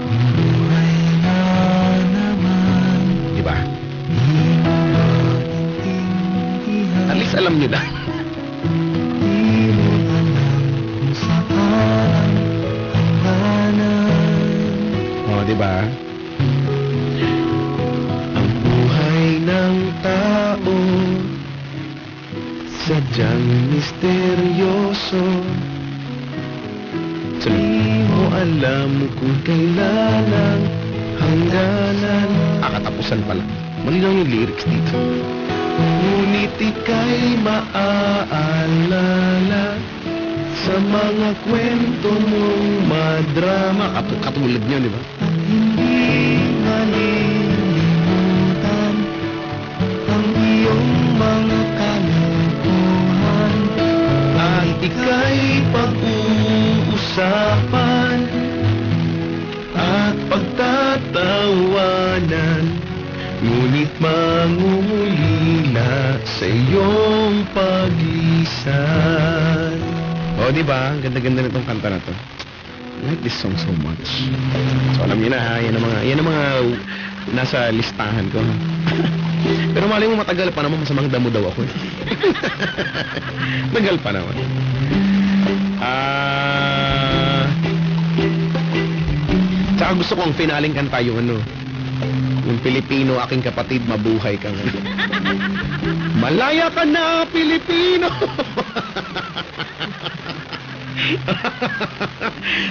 Buhay nga naman. Diba? At least alam nyo na. O, diba? Ang buhay ng tao sadyang misteryoso. Di mo alam kung kailan ang hangganan. Katapusan pala. Malinaw yung lyrics dito. Ngunit ika'y maaalala sa mga kwento mong madrama. Katulad niyo, di ba? At hindi malilimutan ang iyong mga kalokohan. At ika'y pag-uusapan at pagtatawanan. Ngunit mangungulila sa iyong paglisan. O, di ba? Ang ganda-ganda nitong kanta na to. I like this song so much. So, alam niyo na ha, yan ang mga nasa listahan ko. Pero malay mo matagal pa naman, masamang damo daw ako. Tagal pa naman. Tsaka gusto ko ang finaling kanta yung ano, yung Pilipino, aking kapatid, mabuhay ka nga. Malaya ka na, Pilipino!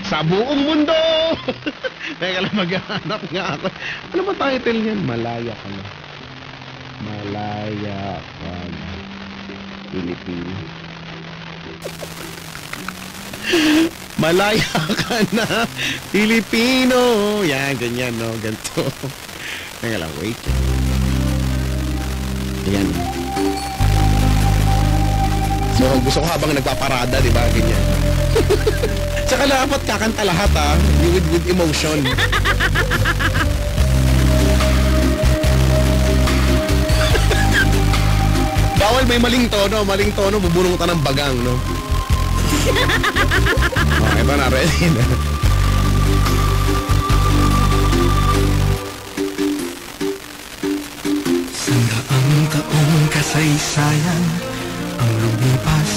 Sa buong mundo! Teka lang, maghahanap nga ako. Ano ba title niyan? Malaya ka na. Malaya ka na, Pilipino. Malaya ka na, Pilipino. Yan, ganyan, no? Ganito. Teka lang, wait. Yan. So, gusto ko habang nagpaparada, di ba? Ganyan. Tsaka dapat kakanta lahat, ha? With emotion. Bawal may maling tono, bubulong ka ng bagang, no? Okay, ito na, ready na. Sandaang taong kasaysayan ang lumipas.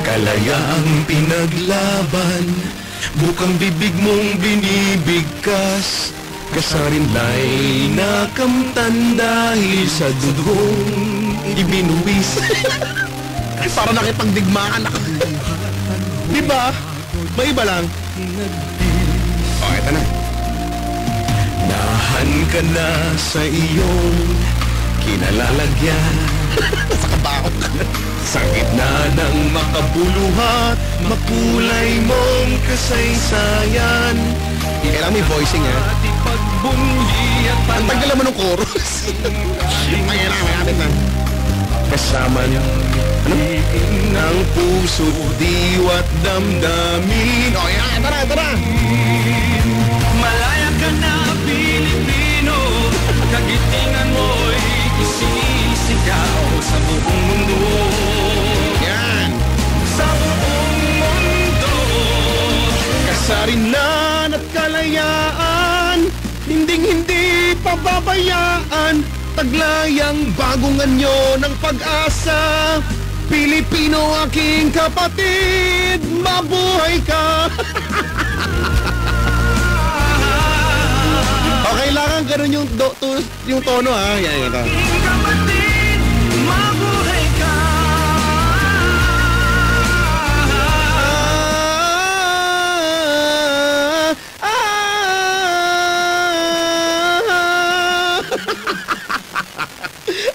Kalayaang pinaglaban, bukang bibig mong binibigkas. Kasarinlay nakamtan dahil sa dudong ibinuwis. Para nakipagdigmaan ako. Diba? May iba lang. Oh, eto na. Nahan ka na sa iyong kinalalagyan. Sa kabaong ka na. Sa gitna ng makabuluhat, makulay mong kasaysayan. Kailangan may voicing, ha? At ipagbunyi at Ang tagal naman ng chorus. May natin na. kasama ano? Ng puso, diwa't damdamin. O, yan, tara. Malaya ka na, Pilipino. Kagitingan mo'y isisigaw sa buong mundo. Yan. Sa buong mundo. Kasarinlan at kalayaan, hinding-hindi pababayaan. Taglayang bagong anyo ng pag-asa. Pilipino, aking kapatid, mabuhay ka. O, kailangan ganun yung tono, ha? Yan. Aking kapatid, mabuhay ka.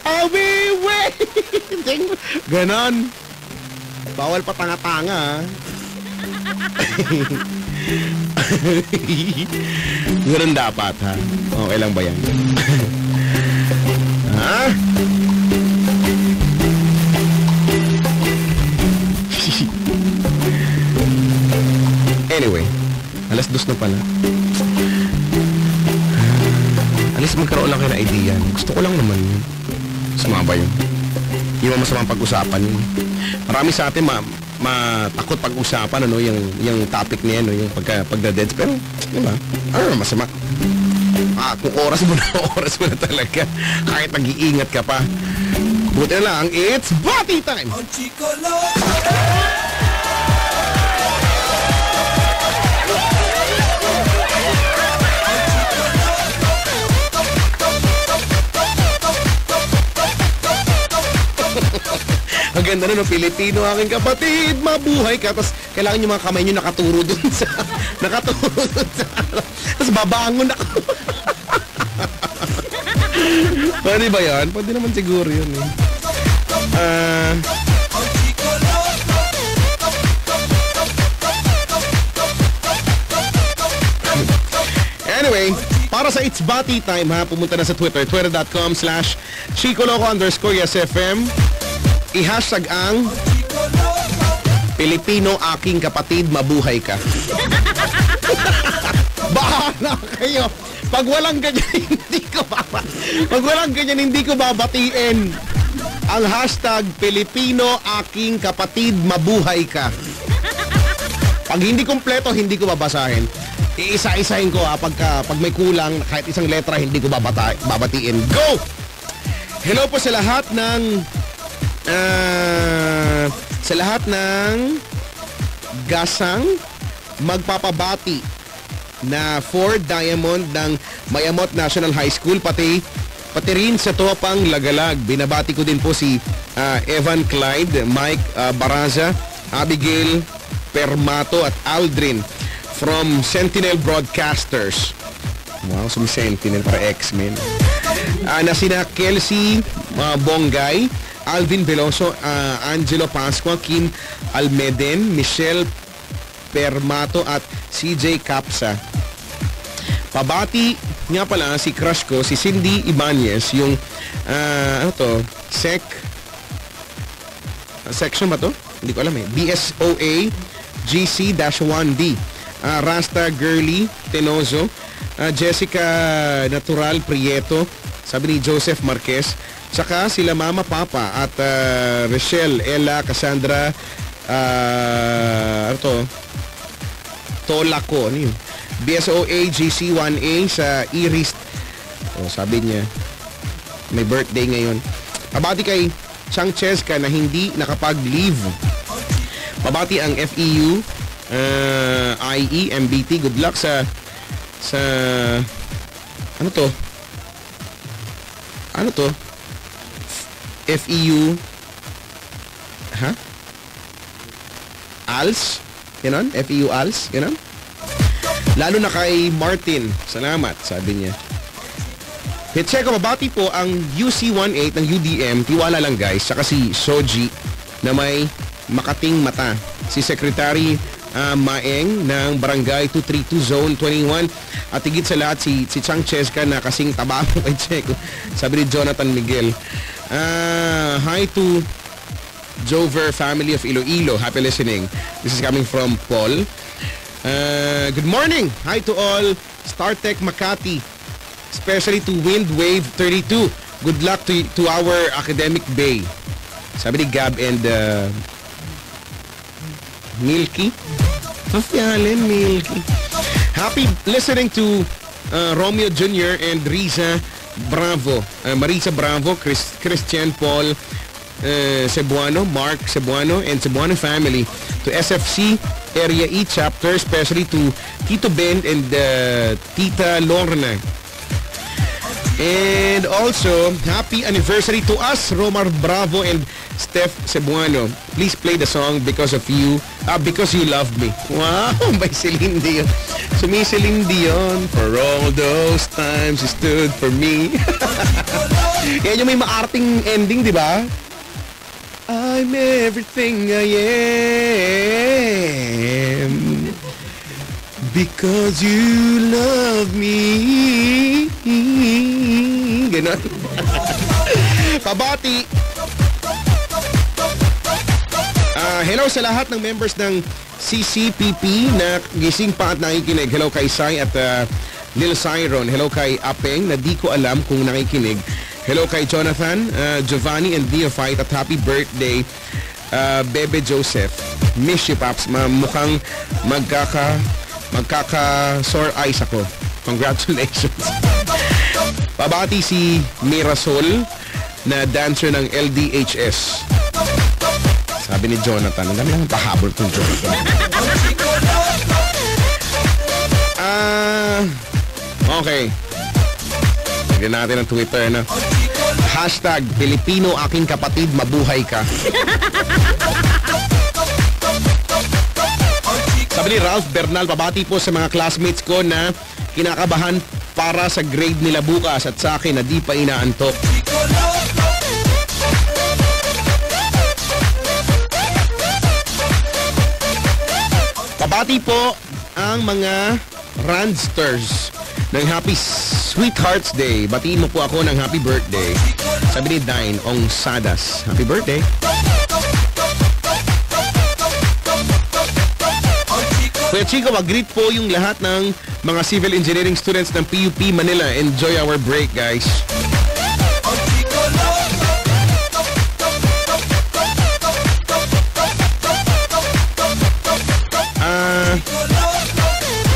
I'll be waiting. Ganon. Bawal pa tanga-tanga, ha? Ganon dapat, ha? Okay lang ba yan? Ha? Anyway, alas 2 na pala. Alis magkaroon lang kayo ng idea. Gusto ko lang naman yun. Sumaba yun. Yung masamang pag-usapan yun. Marami sa atin matakot pag-usapan, ano, yung topic niya, no, yung pagda-deads. Pero, di ba? Ano masama? Kung oras mo na talaga. Kahit nag-iingat ka pa. Buti na lang, it's Bati Time! Ang ganda na, no? Pilipino, aking kapatid, mabuhay ka. Tapos kailangan yung mga kamay nyo nakaturo dun sa... Tapos babangon ako. Pwede ba yan? Pwede naman siguro yun eh. Anyway, para sa It's Bati Time ha, pumunta na sa Twitter, twitter.com/chicoloco_YesFM. I-hashtag ang Pilipino aking kapatid, mabuhay ka. Bahala kayo. Pag walang ganyan, hindi ko babatiin. Ang hashtag Pilipino aking kapatid, mabuhay ka. Pag hindi kompleto, hindi ko babasahin. Iisa-isahin ko ha, pag may kulang, kahit isang letra, hindi ko babatiin. Go! Hello po sa lahat ng gasang magpapabati na for Diamond ng Mayamot National High School, pati rin sa Topang Lagalag. Binabati ko din po si Evan Clyde, Mike Baraza, Abigail Permato at Aldrin from Sentinel Broadcasters. Wow, sumi Sentinel para X-Men. Na sina Kelsey Bongay, Alvin Veloso, Angelo Pascua, Kim Almeden, Michelle Permato at CJ Capsa. Pabati nga pala si crush ko, si Cindy Ibanez, yung section ba to? Hindi ko alam eh. BSOA GC-1D. Rasta Girly Tenozo, Jessica Natural Prieto, sabi ni Joseph Marquez, saka sila Mama Papa at Rochelle, Ella, Cassandra, Tolako, ano yun? BSOA GC1A sa Iris. Sabi niya, may birthday ngayon. Pabati kay Chang Cheska na hindi nakapag-leave. Pabati ang FEU, IE, MBT. Good luck sa ano to? FEU ALS? Ganon? FEU ALS? Ganon? Lalo na kay Martin. Salamat, sabi niya. Pitseko, mabati po ang UC18 ng UDM. Tiwala lang guys. Saka si Soji na may makating mata. Si Secretary Maeng ng Barangay 232 Zone 21. At higit sa lahat si Chang Cheska na kasing taba mo kay Checo. Sabi ni Jonathan Miguel. Hi to Jover family of Iloilo. Happy listening. This is coming from Paul. Good morning. Hi to all StarTech Makati, especially to Wind Wave 32. Good luck to our academic bay. Sabi ni Gab and Milky. Pafialin, Milky. Happy listening to Romeo Jr. and Risa Bravo. Marisa Bravo, Christian Paul Cebuano, Mark Cebuano, and Cebuano family. To SFC Area E chapter, especially to Tito Ben and Tita Lorna. And also, happy anniversary to us, Romar Bravo and Steph Cebuano. Please play the song Because of You, Because You Love Me. Wow, by Celine Dion. Celine Dion, for all those times you stood for me. Yan yung may maarting ending, di ba? I'm everything I am because you love me. Ganon. Pabati. Hello sa lahat ng members ng CCPP na gising pa at nakikinig. Hello kay Sai at Lil Cyron. Hello kay Apeng na di ko alam kung nakikinig. Hello kay Jonathan, Giovanni and Neophyte at happy birthday Bebe Joseph. Miss you, Paps. Mukhang magkaka-sore eyes ako. Congratulations. Pabati si Mirasol na dancer ng LDHS. Sabi ni Jonathan, ang dami lang pahabol kong Jonathan. Okay. Lagyan natin ang Twitter na hashtag Pilipino aking kapatid, mabuhay ka. Sabi ni Ralph Bernal, pabati po sa mga classmates ko na kinakabahan para sa grade nila bukas at sa akin na di pa inaantok. Pabati po ang mga Randsters ng Happy Sweethearts Day. Batiin mo po ako ng happy birthday. Sabi ni Dine Ong Sadas. Happy birthday. Kuya Chico, mag-greet po yung lahat ng mga civil engineering students ng PUP Manila. Enjoy our break, guys.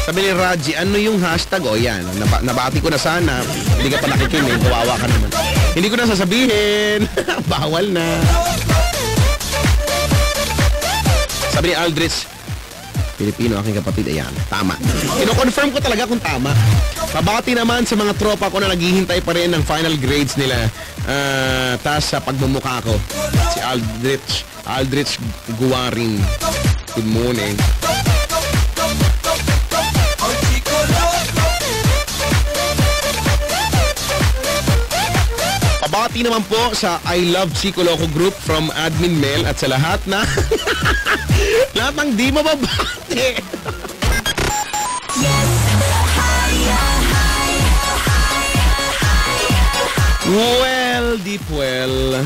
Sabi ni Raji, ano yung hashtag? O yan, nabati ko na sana. Hindi ka pa nakikinig, kawawa ka naman. Hindi ko na sasabihin. Bawal na. Sabi ni Aldrich, Pilipino, aking kapatid. Ayan, tama. Ino-confirm ko talaga kung tama. Pabati naman sa mga tropa ko na naghihintay pa rin ng final grades nila. Tas sa pagmumukha ko. Si Aldrich Guwarin. Good morning. Pabati naman po sa I Love Chico Loco Group from Admin Mel at sa lahat na lahat ng di mababati. Well, deep well.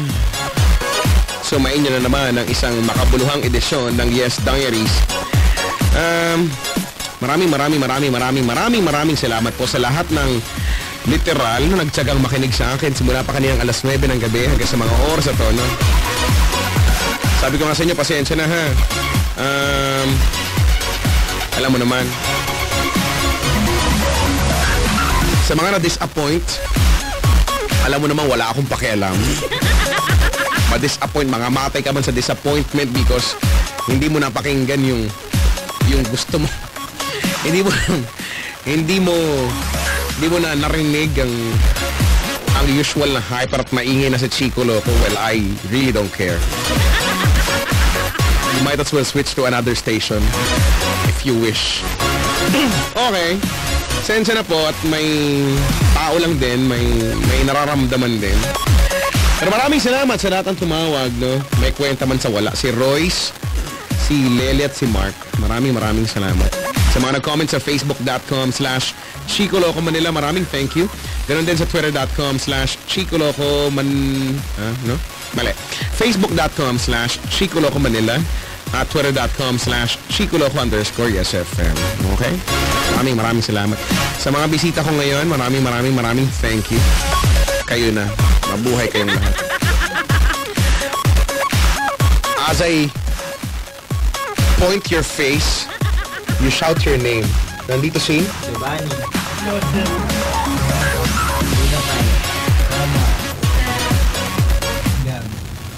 Sumain nyo na naman ang isang makabuluhang edisyon ng Yes Diaries. Maraming salamat po sa lahat ng literal na nagtsagang makinig sa akin simula pa kaniyang alas 9 ng gabi hanggang sa mga oras na to, no? Sabi ko nga sa inyo, pasensya na ha. Alam mo naman, sa mga na-disappoint, alam mo naman wala akong pakialam. Ma-disappoint, mga matay ka man sa disappointment because hindi mo napakinggan yung gusto mo. Hindi mo na narinig ang usual na hyper at maingay na sa Chico Loco. Well, I really don't care. You might as well switch to another station if you wish. Okay. Sensya na po at may tao lang din, may nararamdaman din. Pero maraming salamat sa lahat ng tumawag, no? May kwenta man sa wala. Si Royce, si Lely at si Mark. Maraming salamat. Sa mga nag-comment sa facebook.com/Chico Loco Manila, maraming thank you. Ganon din sa twitter.com/Chico Loco no? Mali. facebook.com/Chico Loco Manila at twitter.com/Chico Loco_YesFM. Okay? Maraming salamat. Sa mga bisita ko ngayon, maraming thank you. Kayo na. Mabuhay kayong lahat. As I point your face, you shout your name. Nandito si Giovanni.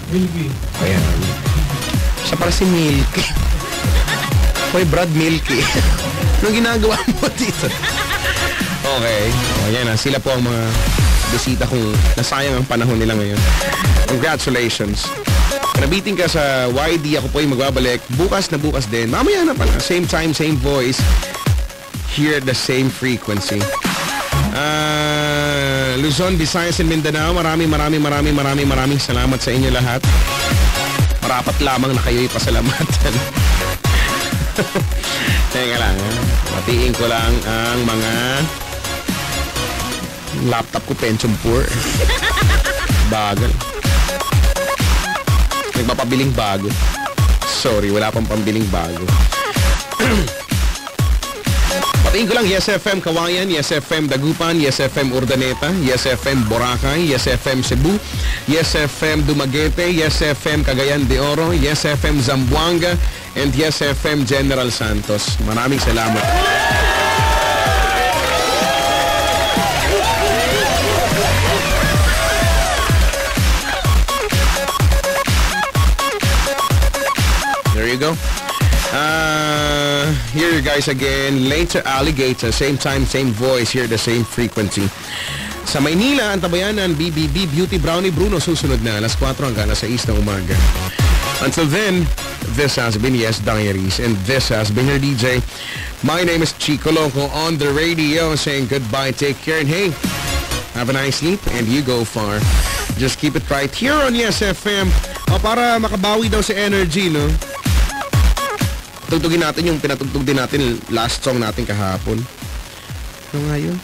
Milky. Ayan. Siya para si Milky. Hoy, Brad Milky. Anong ginagawa mo dito? Okay. O, yan na. Sila po ang mga bisita kung nasayang ang panahon nila ngayon. Congratulations. Nabiting ka sa YD, ako po ay magbabalik bukas din. Mamaya na pala. Same time, same voice. Hear the same frequency. Luzon, Visayas, and Mindanao, maraming salamat sa inyo lahat. Marapat lamang na kayo'y pasalamatan. Teka lang, ha? Matiin ko lang ang mga laptop ko, Pentium 4. Bagal. Nagpapabiling bago. Sorry, wala pang pambiling bago. Patiin ko lang, Yes FM Kawayan, Yes FM Dagupan, Yes FM Urdaneta, Yes FM Boracay, Yes FM Cebu, Yes FM Dumaguete, Yes FM Cagayan de Oro, Yes FM Zamboanga, and Yes FM General Santos. Maraming salamat. There you go. Here you guys again. Later Alligator. Same time, same voice. Here the same frequency. Sa Maynila, Antabayanan, BBB, Beauty, Brownie, Bruno. Susunod na. Alas 4 hanggang alas 6 ng umaga. Until then, this has been Yes Diaries. And this has been your DJ. My name is Chico Loco on the radio saying goodbye, take care, and hey, have a nice sleep and you go far. Just keep it right here on Yes FM. O, para makabawi daw sa energy, no? Tugtugin natin yung pinatugtog din natin last song natin kahapon. Ano nga yun?